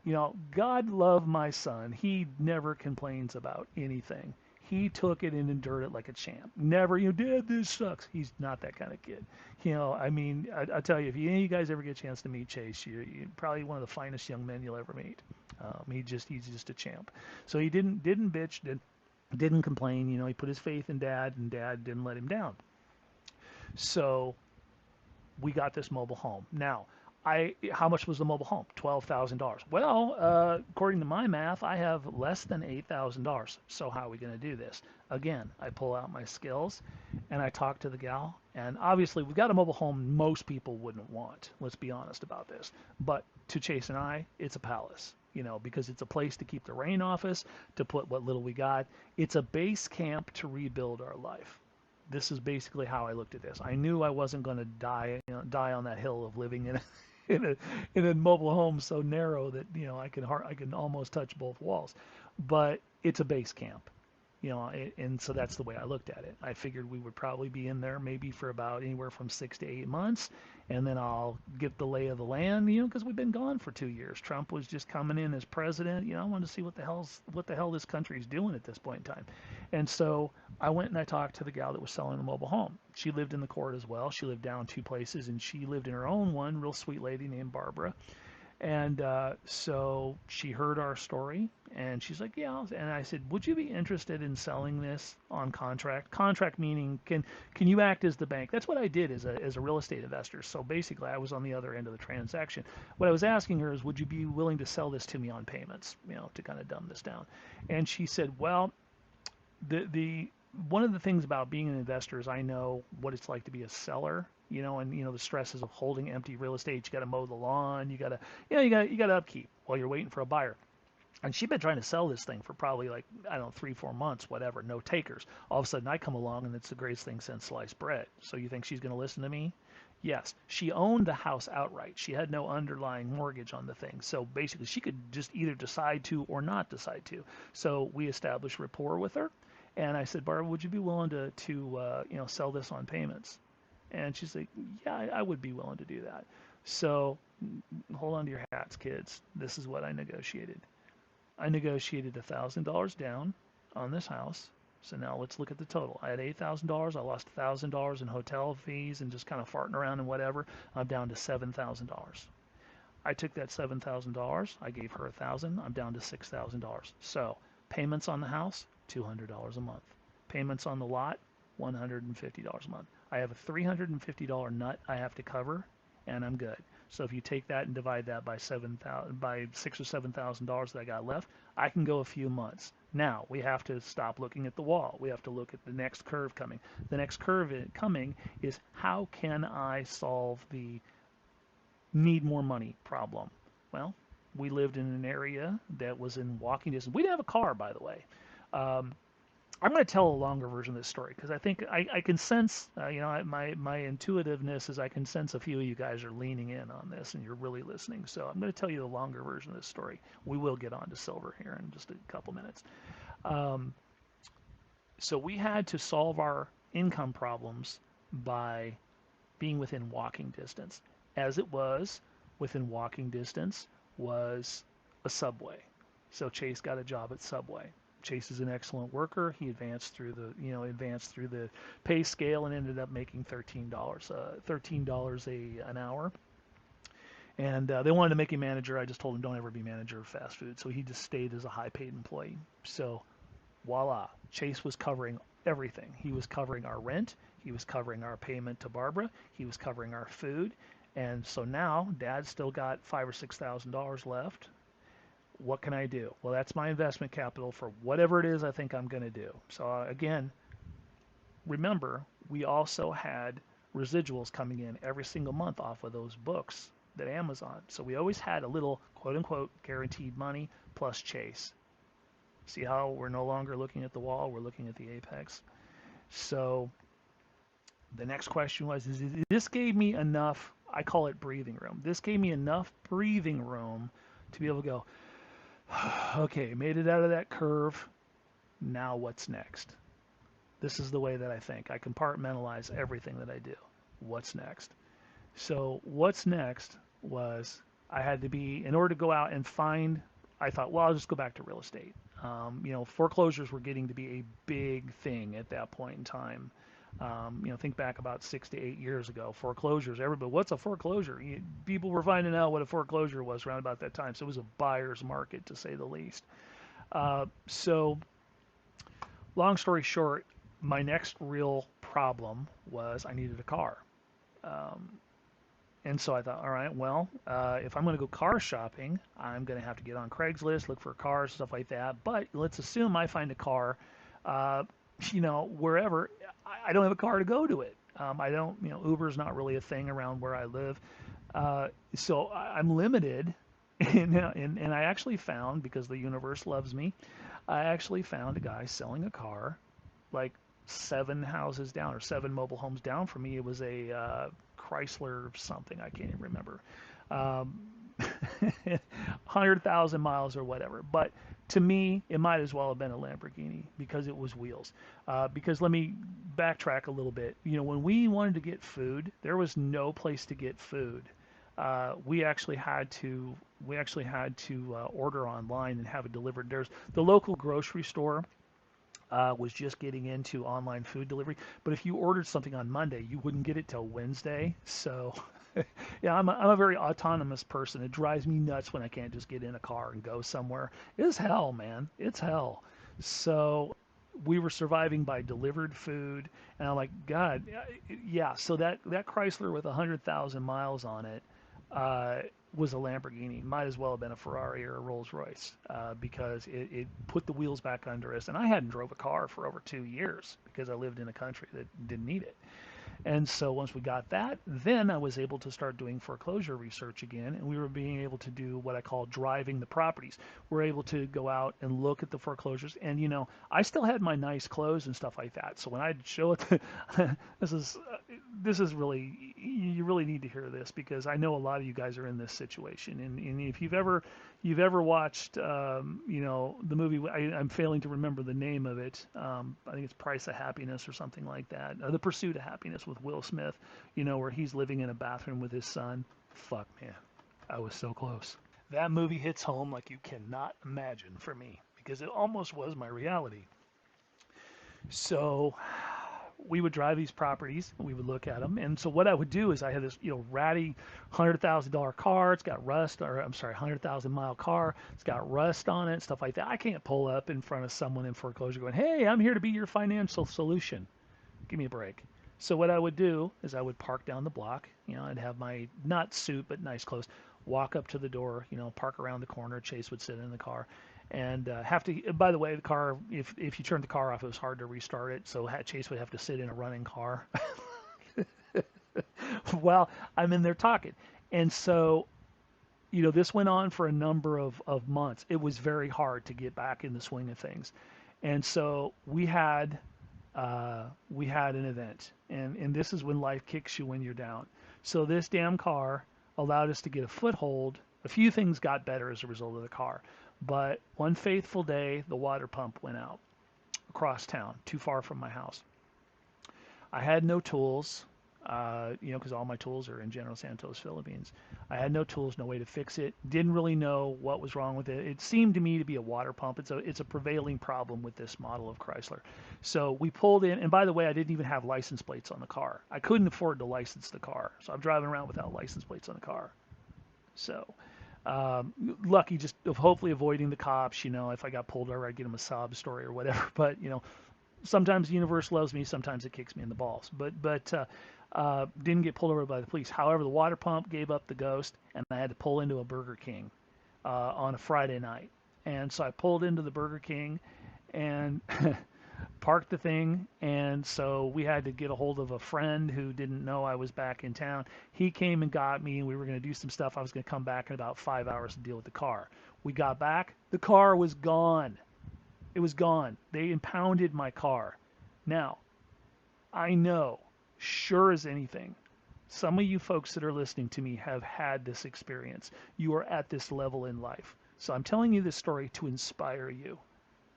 God love my son. He never complains about anything. He took it and endured it like a champ. Never, Dad, this sucks. He's not that kind of kid. I mean, I tell you, if any of you guys ever get a chance to meet Chase, you're probably one of the finest young men you'll ever meet. He's just a champ. So he didn't bitch, didn't complain. He put his faith in Dad, and Dad didn't let him down. So we got this mobile home. Now, how much was the mobile home? $12,000. Well, according to my math, I have less than $8,000. So how are we going to do this? Again, I pull out my skills and I talk to the gal. And obviously, we've got a mobile home most people wouldn't want. Let's be honest about this. But to Chase and I, it's a palace. Because it's a place to keep the rain off us, to put what little we got. It's a base camp to rebuild our life. This is basically how I looked at this. I knew I wasn't going to die on that hill of living in a mobile home so narrow that I can almost touch both walls. But it's a base camp, and so that's the way I looked at it. I figured we would probably be in there maybe for about anywhere from 6 to 8 months, and then I'll get the lay of the land, because we've been gone for 2 years. Trump was just coming in as president. I wanted to see what the hell this country's doing at this point in time. And so I went and I talked to the gal that was selling the mobile home. She lived in the court as well. She lived down two places, and she lived in her own one, real sweet lady named Barbara. And so she heard our story, and she's like, "Yeah." And I said, "Would you be interested in selling this on contract?" Contract meaning, can you act as the bank? That's what I did as a real estate investor. So basically, I was on the other end of the transaction. What I was asking her is, "Would you be willing to sell this to me on payments?" To kind of dumb this down. And she said, "Well, the one of the things about being an investor is I know what it's like to be a seller, and the stresses of holding empty real estate. You got to mow the lawn, you got to upkeep while you're waiting for a buyer." And she'd been trying to sell this thing for probably, like, I don't know, 3, 4 months, whatever, no takers. All of a sudden I come along and it's the greatest thing since sliced bread. So you think she's going to listen to me? Yes. She owned the house outright. She had no underlying mortgage on the thing. So basically she could just either decide to or not decide to. So we established rapport with her. And I said, "Barbara, would you be willing to sell this on payments?" And she's like, "Yeah, I would be willing to do that." So hold on to your hats, kids. This is what I negotiated. I negotiated $1,000 down on this house. So now let's look at the total. I had $8,000. I lost $1,000 in hotel fees and just kind of farting around and whatever. I'm down to $7,000. I took that $7,000. I gave her $1,000. I'm down to $6,000. So payments on the house, $200 a month. Payments on the lot, $150 a month. I have a $350 nut I have to cover, and I'm good. So if you take that and divide that by $6,000 or $7,000 that I got left, I can go a few months. Now we have to stop looking at the wall. We have to look at the next curve coming. The next curve coming is, how can I solve the need more money problem? Well, we lived in an area that was in walking distance. We didn't have a car, by the way. Um, I'm going to tell a longer version of this story because I think I can sense, my intuitiveness is I can sense a few of you guys are leaning in on this and you're really listening. So I'm going to tell you the longer version of this story. We will get on to silver here in just a couple minutes. Um, so we had to solve our income problems by being within walking distance. As it was, within walking distance was a Subway. So Chase got a job at Subway. Chase is an excellent worker. He advanced through the pay scale and ended up making $13 an hour. And they wanted to make him manager. I just told him don't ever be manager of fast food. So he just stayed as a high paid employee. So voila, Chase was covering everything. He was covering our rent. He was covering our payment to Barbara. He was covering our food. And so now Dad's still got $5,000 or $6,000 left. What can I do? Well, that's my investment capital for whatever it is I think I'm going to do. So again, remember, we also had residuals coming in every single month off of those books that Amazon. So we always had a little quote unquote guaranteed money plus Chase. See how we're no longer looking at the wall, we're looking at the apex. So the next question was, this gave me enough, I call it breathing room. This gave me enough breathing room to be able to go, okay, made it out of that curve. Now what's next? This is the way that I think. I compartmentalize everything that I do. What's next? So what's next was I had to be, in order to go out and find, I thought, well, I'll just go back to real estate. Foreclosures were getting to be a big thing at that point in time. Think back about 6 to 8 years ago. Foreclosures, everybody, what's a foreclosure? People were finding out what a foreclosure was around about that time. So it was a buyer's market, to say the least. So long story short, my next real problem was I needed a car. And so I thought, all right, well, if I'm going to go car shopping, I'm going to have to get on Craigslist, look for cars, stuff like that. But let's assume I find a car, wherever. I don't have a car to go to it. I don't, Uber's not really a thing around where I live. So I'm limited. And I actually found, because the universe loves me, I actually found a guy selling a car like 7 houses down or 7 mobile homes down from me. It was a Chrysler something, I can't even remember. 100,000 miles or whatever. But to me, it might as well have been a Lamborghini because it was wheels. Because let me backtrack a little bit. When we wanted to get food, there was no place to get food. We actually had to order online and have it delivered. There's the local grocery store was just getting into online food delivery. But if you ordered something on Monday, you wouldn't get it till Wednesday. So, yeah, I'm a very autonomous person. It drives me nuts when I can't just get in a car and go somewhere. It's hell, man. It's hell. So we were surviving by delivered food, and I'm like, God, yeah. So that Chrysler with 100,000 miles on it was a Lamborghini. Might as well have been a Ferrari or a Rolls Royce because it put the wheels back under us. And I hadn't drove a car for over 2 years because I lived in a country that didn't need it. And so once we got that, then I was able to start doing foreclosure research again, and we were being able to do what I call driving the properties. We're able to go out and look at the foreclosures, and I still had my nice clothes and stuff like that. So when I'd show it, this is really, you really need to hear this because I know a lot of you guys are in this situation, and if you've ever watched, the movie, I'm failing to remember the name of it. I think it's Price of Happiness or something like that. The Pursuit of Happiness with Will Smith, where he's living in a bathroom with his son. Fuck, man. I was so close. That movie hits home like you cannot imagine for me because it almost was my reality. So we would drive these properties and we would look at them. And so what I would do is I had this, ratty $100,000 car. It's got rust, or I'm sorry, 100,000 mile car. It's got rust on it, stuff like that. I can't pull up in front of someone in foreclosure going, hey, I'm here to be your financial solution. Give me a break. So what I would do is I would park down the block. I'd have my not suit but nice clothes. Walk up to the door. Park around the corner. Chase would sit in the car, and have to. By the way, the car. If you turned the car off, it was hard to restart it. So Chase would have to sit in a running car while I'm in there talking. And so, this went on for a number of months. It was very hard to get back in the swing of things, and so we had an event, and this is when life kicks you when you're down. So this damn car allowed us to get a foothold. A few things got better as a result of the car, but one fateful day, the water pump went out across town, too far from my house. I had no tools. because all my tools are in General Santos, Philippines. I had no tools, no way to fix it. Didn't really know what was wrong with it. It seemed to me to be a water pump. It's a prevailing problem with this model of Chrysler. So we pulled in, and by the way, I didn't even have license plates on the car. I couldn't afford to license the car, so I'm driving around without license plates on the car. So lucky, just of hopefully avoiding the cops. If I got pulled over, I'd get them a sob story or whatever. But sometimes the universe loves me, sometimes it kicks me in the balls. But didn't get pulled over by the police. However, the water pump gave up the ghost, and I had to pull into a Burger King on a Friday night. And so I pulled into the Burger King and parked the thing. And so we had to get a hold of a friend who didn't know I was back in town. He came and got me, and we were going to do some stuff. I was going to come back in about 5 hours to deal with the car. We got back. The car was gone. It was gone. They impounded my car. Now, I know, sure as anything, some of you folks that are listening to me have had this experience. You are at this level in life. So I'm telling you this story to inspire you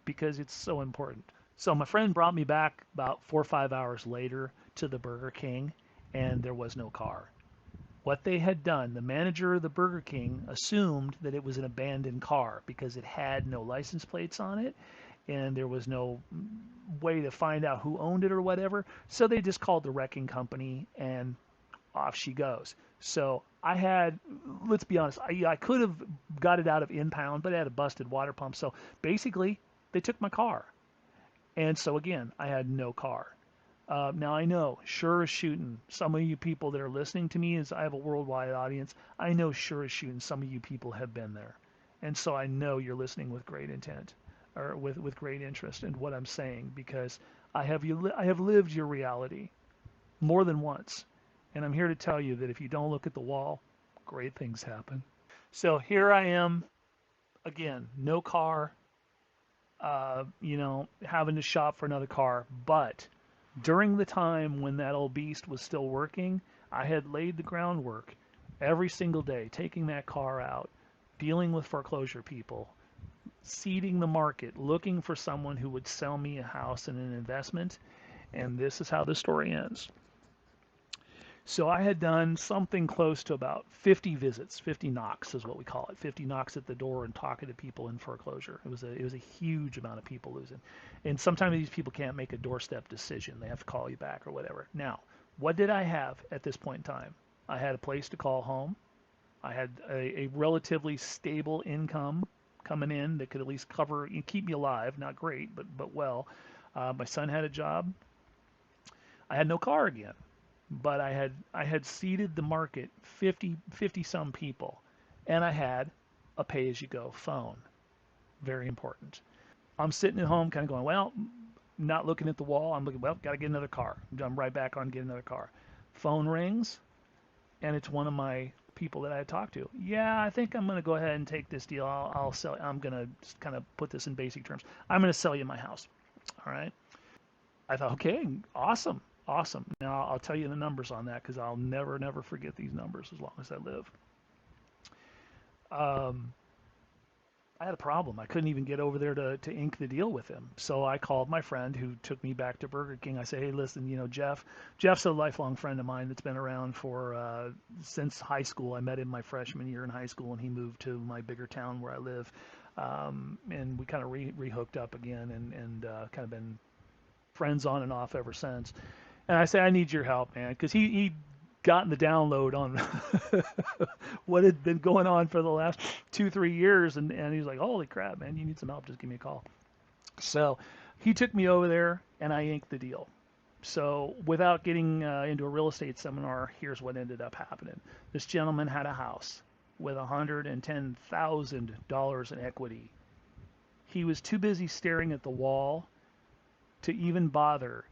because it's so important. So my friend brought me back about 4 or 5 hours later to the Burger King, and there was no car. What they had done, the manager of the Burger King assumed that it was an abandoned car because it had no license plates on it and there was no way to find out who owned it or whatever. So they just called the wrecking company and off she goes. So I had, let's be honest, I could have got it out of impound, but I had a busted water pump. So basically, they took my car. And so again, I had no car. Now I know, sure as shooting, some of you people that are listening to me, as I have a worldwide audience, I know sure as shooting some of you people have been there. And so I know you're listening with great intent or with great interest in what I'm saying because I have lived your reality more than once. And I'm here to tell you that if you don't look at the wall, great things happen. So here I am, again, no car, having to shop for another car. But during the time when that old beast was still working, I had laid the groundwork every single day, taking that car out, dealing with foreclosure people, seeding the market, looking for someone who would sell me a house and an investment. And this is how the story ends. So I had done something close to about 50 visits, 50 knocks is what we call it, 50 knocks at the door and talking to people in foreclosure. It was a huge amount of people losing. And sometimes these people can't make a doorstep decision. They have to call you back or whatever. Now, what did I have at this point in time? I had a place to call home. I had a relatively stable income coming in that could at least cover and keep me alive. Not great, but well. My son had a job. I had no car again. But I had seeded the market 50 some people, and I had a pay-as-you-go phone. Very important. I'm sitting at home kind of going, well, not looking at the wall. I'm looking, well, got to get another car. I'm right back on get another car. Phone rings, and it's one of my people that I had talked to. Yeah, I think I'm going to go ahead and take this deal. I'll sell. I'm going to just kind of put this in basic terms. I'm going to sell you my house. All right. I thought, okay, awesome. Awesome. Now I'll tell you the numbers on that because I'll never forget these numbers as long as I live. I had a problem. I couldn't even get over there to ink the deal with him. So I called my friend who took me back to Burger King. I said, hey, listen, Jeff's a lifelong friend of mine that's been around for since high school. I met him my freshman year in high school, and he moved to my bigger town where I live. And we kind of rehooked up again and kind of been friends on and off ever since. And I say, I need your help, man, because he'd gotten the download on what had been going on for the last 2-3 years. And he's like, holy crap, man, you need some help. Just give me a call. So he took me over there, and I inked the deal. So without getting into a real estate seminar, here's what ended up happening. This gentleman had a house with $110,000 in equity. He was too busy staring at the wall to even bother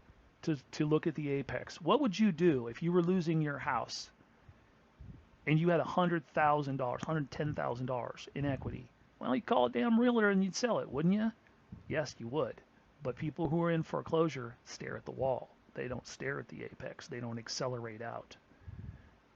to look at the apex. What would you do if you were losing your house and you had $100,000, $110,000 in equity? Well, you'd call a damn realtor and you'd sell it, wouldn't you? Yes, you would. But people who are in foreclosure stare at the wall. They don't stare at the apex. They don't accelerate out.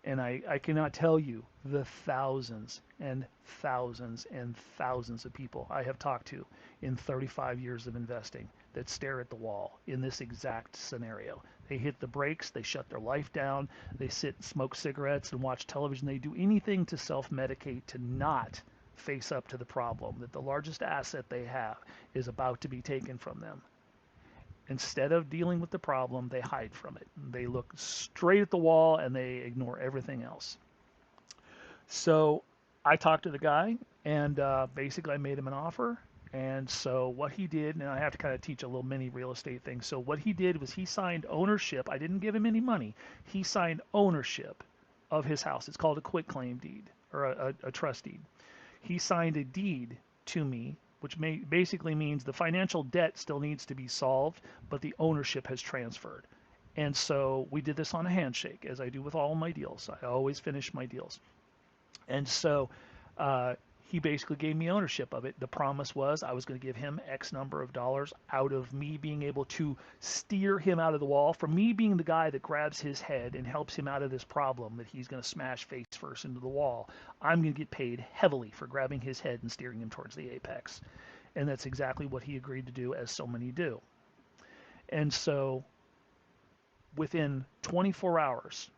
And I cannot tell you the thousands and thousands and thousands of people I have talked to in 35 years of investing that stare at the wall in this exact scenario. They hit the brakes, they shut their life down, they sit and smoke cigarettes and watch television. They do anything to self-medicate to not face up to the problem that the largest asset they have is about to be taken from them. Instead of dealing with the problem, they hide from it. They look straight at the wall and they ignore everything else. So I talked to the guy and basically I made him an offer. And so what he did, and I have to kind of teach a little mini real estate thing. So what he did was he signed ownership. I didn't give him any money. He signed ownership of his house. It's called a quitclaim deed or a trust deed. He signed a deed to me, which basically means the financial debt still needs to be solved, but the ownership has transferred. And so we did this on a handshake, as I do with all my deals. I always finish my deals. And so uh, he basically gave me ownership of it. The promise was I was going to give him X number of dollars out of me being able to steer him out of the wall, from me being the guy that grabs his head and helps him out of this problem that he's going to smash face first into the wall. I'm going to get paid heavily for grabbing his head and steering him towards the apex. And that's exactly what he agreed to do, as so many do. And so within 24 hours,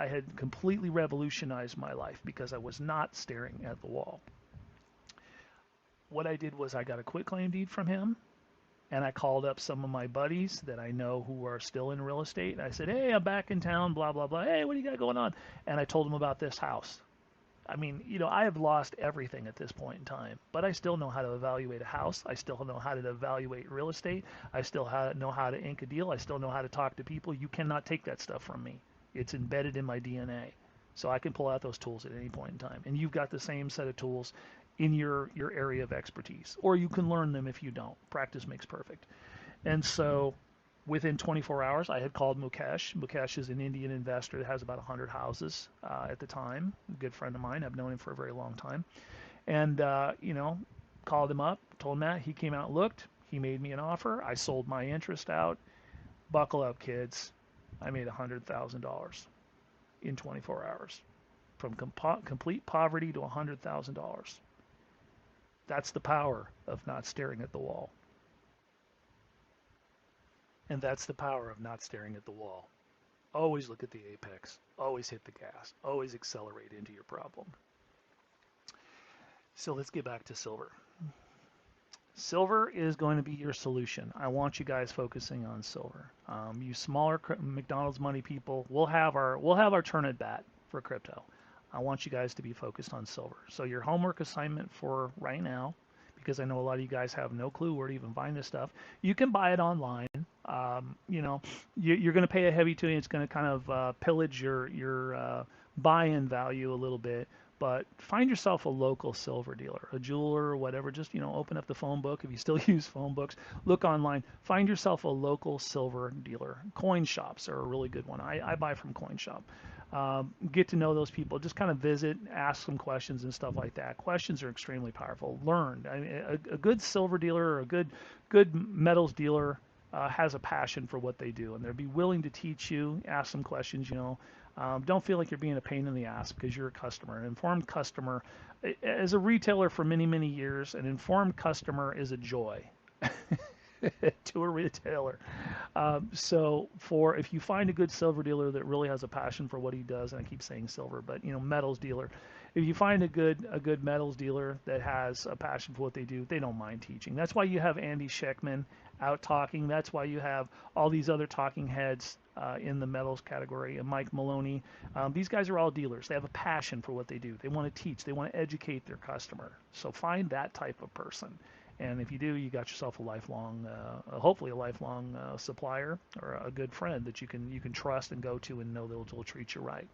I had completely revolutionized my life because I was not staring at the wall. What I did was I got a quitclaim deed from him, and I called up some of my buddies that I know who are still in real estate. And I said, "Hey, I'm back in town, blah, blah, blah. Hey, what do you got going on?" And I told them about this house. I mean, I have lost everything at this point in time, but I still know how to evaluate a house. I still know how to evaluate real estate. I still know how to ink a deal. I still know how to talk to people. You cannot take that stuff from me. It's embedded in my DNA. So I can pull out those tools at any point in time. And you've got the same set of tools in your area of expertise. Or you can learn them if you don't. Practice makes perfect. And so within 24 hours, I had called Mukesh. Mukesh is an Indian investor that has about 100 houses at the time. A good friend of mine. I've known him for a very long time. And, called him up, told him that. He came out and looked. He made me an offer. I sold my interest out. Buckle up, kids. I made $100,000 in 24 hours. From complete poverty to $100,000. That's the power of not staring at the wall. And that's the power of not staring at the wall. Always look at the apex. Always hit the gas. Always accelerate into your problem. So let's get back to silver. Silver is going to be your solution. I want you guys focusing on silver. You smaller McDonald's money people, we'll have our turn at bat for crypto. I want you guys to be focused on silver. So your homework assignment for right now, because I know a lot of you guys have no clue where to even find this stuff, you can buy it online. You're going to pay a heavy tune. It's going to kind of pillage your buy-in value a little bit. But find yourself a local silver dealer, a jeweler or whatever. Just open up the phone book if you still use phone books. Look online. Find yourself a local silver dealer. Coin shops are a really good one. I buy from Coin Shop. Get to know those people. Just kind of visit, ask some questions and stuff like that. Questions are extremely powerful. Learn. I mean, a good silver dealer or a good metals dealer has a passion for what they do, and they'll be willing to teach you. Ask some questions. Don't feel like you're being a pain in the ass because you're a customer. An informed customer, as a retailer for many, many years, an informed customer is a joy to a retailer. So if you find a good silver dealer that really has a passion for what he does, and I keep saying silver, but metals dealer, if you find a good metals dealer that has a passion for what they do, they don't mind teaching. That's why you have Andy Scheckman out talking. That's why you have all these other talking heads in the metals category, and Mike Maloney. These guys are all dealers. They have a passion for what they do. They want to teach. They want to educate their customer. So find that type of person. And if you do, you got yourself hopefully a lifelong supplier or a good friend that you can trust and go to and know they'll treat you right.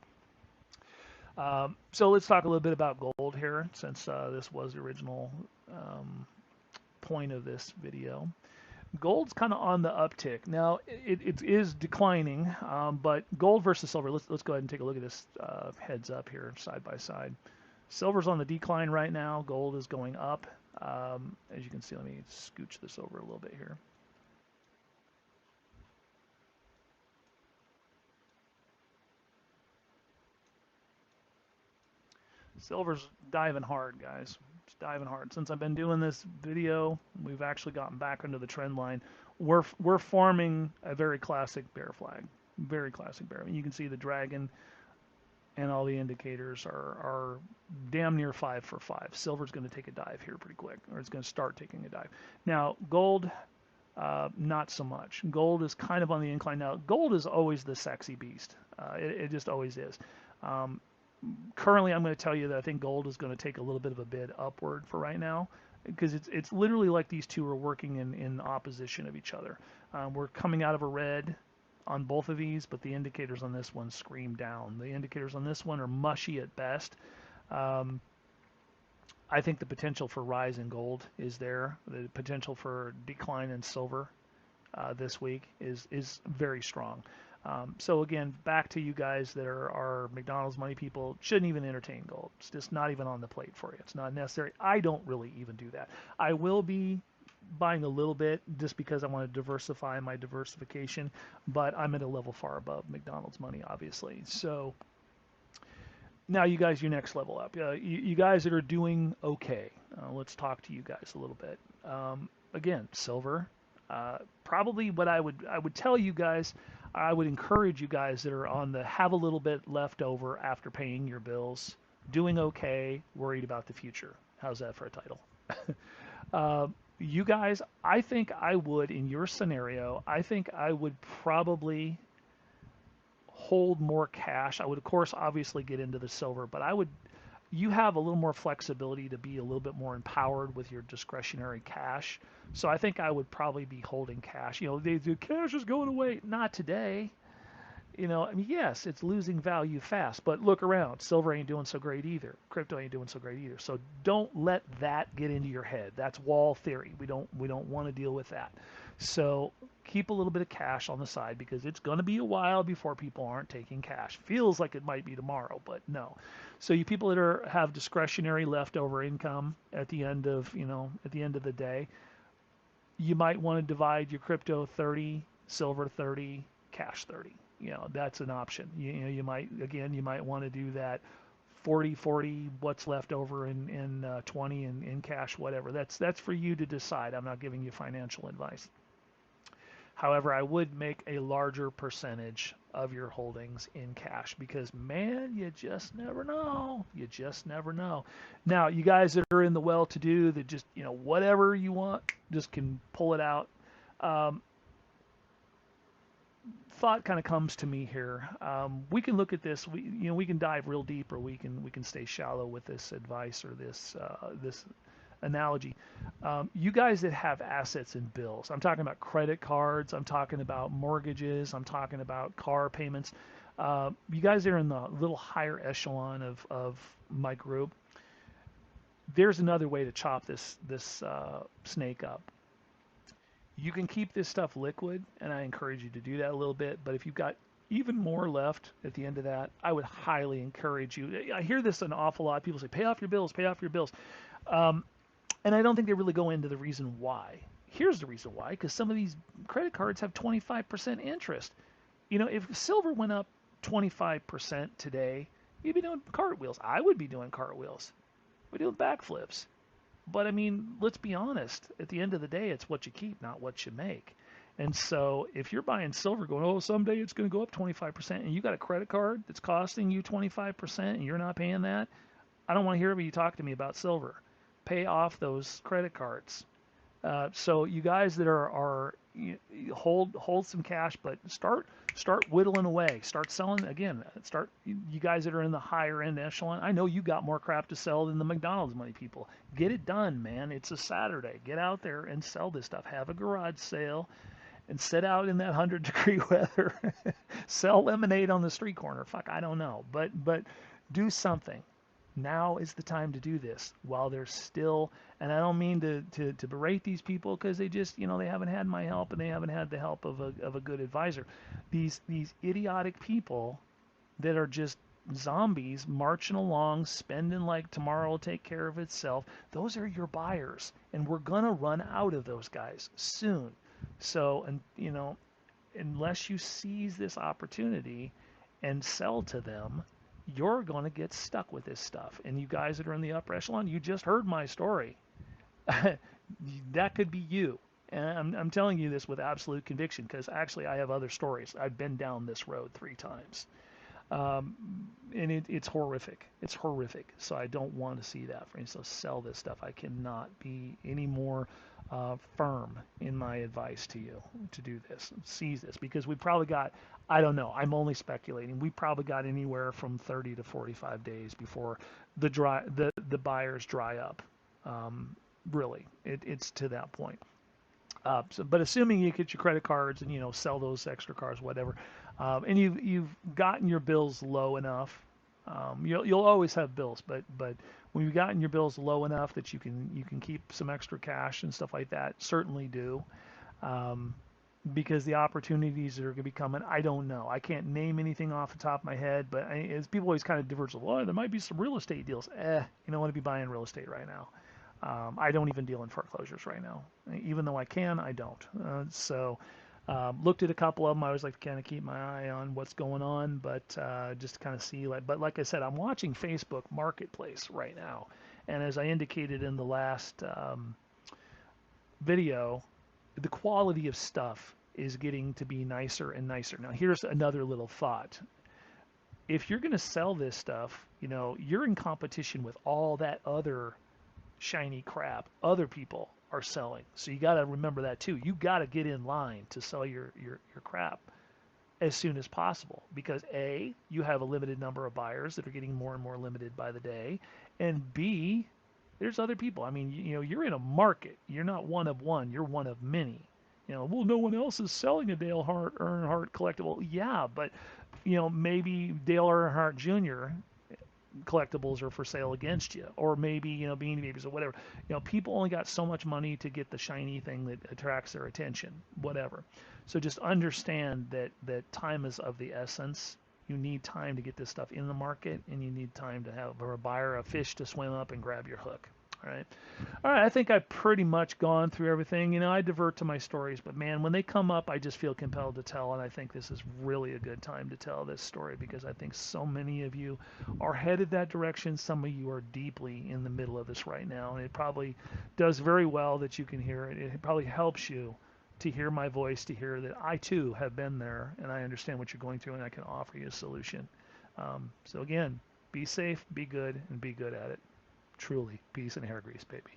So let's talk a little bit about gold here, since this was the original point of this video. Gold's kind of on the uptick. Now, it is declining, but gold versus silver, let's go ahead and take a look at this heads up here, side by side. Silver's on the decline right now. Gold is going up. As you can see, let me scooch this over a little bit here. Silver's diving hard, guys. It's diving hard. Since I've been doing this video, we've actually gotten back into the trend line. We're forming a very classic bear flag. Very classic bear. I mean, you can see the dragon and all the indicators are damn near 5 for 5. Silver's going to take a dive here pretty quick, or it's going to start taking a dive. Now, gold, not so much. Gold is kind of on the incline. Now, gold is always the sexy beast. It just always is. Currently, I'm going to tell you that I think gold is going to take a little bit of a bid upward for right now, because it's literally like these two are working in opposition of each other. We're coming out of a red on both of these, but the indicators on this one scream down. The indicators on this one are mushy at best. I think the potential for rise in gold is there. The potential for decline in silver this week is very strong. So again, back to you guys that are McDonald's money people, shouldn't even entertain gold. It's just not even on the plate for you. It's not necessary. I don't really even do that. I will be buying a little bit just because I want to diversify my diversification, but I'm at a level far above McDonald's money, obviously. So now you guys, your next level up. You guys that are doing okay, let's talk to you guys a little bit. Again, silver. Probably what I would tell you guys, I would encourage you guys that are on the have a little bit left over after paying your bills, doing okay, worried about the future. How's that for a title? You guys, I think I would, in your scenario, I think I would probably hold more cash. I would, of course, obviously get into the silver, but you have a little more flexibility to be a little bit more empowered with your discretionary cash. So I think I would probably be holding cash. The cash is going away. Not today. I mean, yes, it's losing value fast, but look around. Silver ain't doing so great either. Crypto ain't doing so great either. So don't let that get into your head. That's wall theory. We don't want to deal with that. So keep a little bit of cash on the side, because it's going to be a while before people aren't taking cash. Feels like it might be tomorrow, but no. So you people that have discretionary leftover income at the end of the day, you might want to divide your crypto 30, silver 30, cash 30. That's an option. You might want to do that 40, what's left over in 20 in cash, whatever. That's for you to decide. I'm not giving you financial advice. However, I would make a larger percentage of your holdings in cash, because, man, you just never know. You just never know. Now, you guys that are in the well-to-do that just, whatever you want, just can pull it out. Thought kind of comes to me here. We can look at this. We can dive real deep, or we can stay shallow with this advice or this analogy. You guys that have assets and bills, I'm talking about credit cards, I'm talking about mortgages, I'm talking about car payments. You guys that are in the little higher echelon of my group, there's another way to chop this snake up. You can keep this stuff liquid, and I encourage you to do that a little bit, but if you've got even more left at the end of that, I would highly encourage you. I hear this an awful lot. People say, pay off your bills, pay off your bills. And I don't think they really go into the reason why. Here's the reason why, because some of these credit cards have 25% interest. If silver went up 25% today, you'd be doing cartwheels. I would be doing cartwheels. We're doing backflips. But I mean, let's be honest. At the end of the day, it's what you keep, not what you make. And so if you're buying silver going, oh, someday it's going to go up 25%, and you got a credit card that's costing you 25% and you're not paying that, I don't want to hear you talk to me about silver. Pay off those credit cards. So you guys that hold some cash, but start whittling away. Start selling again. You guys that are in the higher end echelon. I know you got more crap to sell than the McDonald's money people. Get it done, man. It's a Saturday. Get out there and sell this stuff. Have a garage sale, and sit out in that 100-degree weather. Sell lemonade on the street corner. Fuck, I don't know, but do something. Now is the time to do this while there's still, and I don't mean to berate these people, because they just, they haven't had my help, and they haven't had the help of a good advisor. These idiotic people that are just zombies marching along, spending like tomorrow will take care of itself, those are your buyers, and we're going to run out of those guys soon. So, unless you seize this opportunity and sell to them, you're going to get stuck with this stuff. And you guys that are in the upper echelon, you just heard my story. That could be you. And I'm telling you this with absolute conviction because actually I have other stories. I've been down this road 3 times. Um, and it's horrific. It's horrific. So I don't want to see that. For instance, sell this stuff. I cannot be any more firm in my advice to you to do this, seize this, because we probably got, I don't know, I'm only speculating. We probably got anywhere from 30 to 45 days before the buyers dry up. Really, it's to that point. But assuming you get your credit cards and sell those extra cars, whatever, and you've gotten your bills low enough, you'll always have bills, but when you've gotten your bills low enough that you can keep some extra cash and stuff like that, certainly do, um, because the opportunities that are going to be coming, I don't know. I can't name anything off the top of my head, but as people always kind of diverge, well, there might be some real estate deals. You don't want to be buying real estate right now. I don't even deal in foreclosures right now. Even though I can, I don't. Looked at a couple of them. I always like to kind of keep my eye on what's going on, but just to kind of see. But like I said, I'm watching Facebook Marketplace right now, and as I indicated in the last video, the quality of stuff is getting to be nicer and nicer. Now, here's another little thought. If you're going to sell this stuff, you're in competition with all that other shiny crap other people are selling. So you got to remember that too. You got to get in line to sell your crap as soon as possible because A, you have a limited number of buyers that are getting more and more limited by the day, and B, there's other people. I mean, you're in a market. You're not one of one. You're one of many. Well, no one else is selling a Dale Earnhardt collectible. Yeah, but maybe Dale Earnhardt Jr. collectibles are for sale against you, or maybe Beanie Babies or whatever. People only got so much money to get the shiny thing that attracts their attention, whatever. So just understand that time is of the essence. You need time to get this stuff in the market, and you need time to have a buyer, a fish to swim up and grab your hook. All right. I think I've pretty much gone through everything. I divert to my stories, but man, when they come up, I just feel compelled to tell, and I think this is really a good time to tell this story because I think so many of you are headed that direction. Some of you are deeply in the middle of this right now, and it probably does very well that you can hear it. It probably helps you to hear my voice, to hear that I too have been there, and I understand what you're going through, and I can offer you a solution. So again, be safe, be good, and be good at it. Truly, peace and hair grease, baby.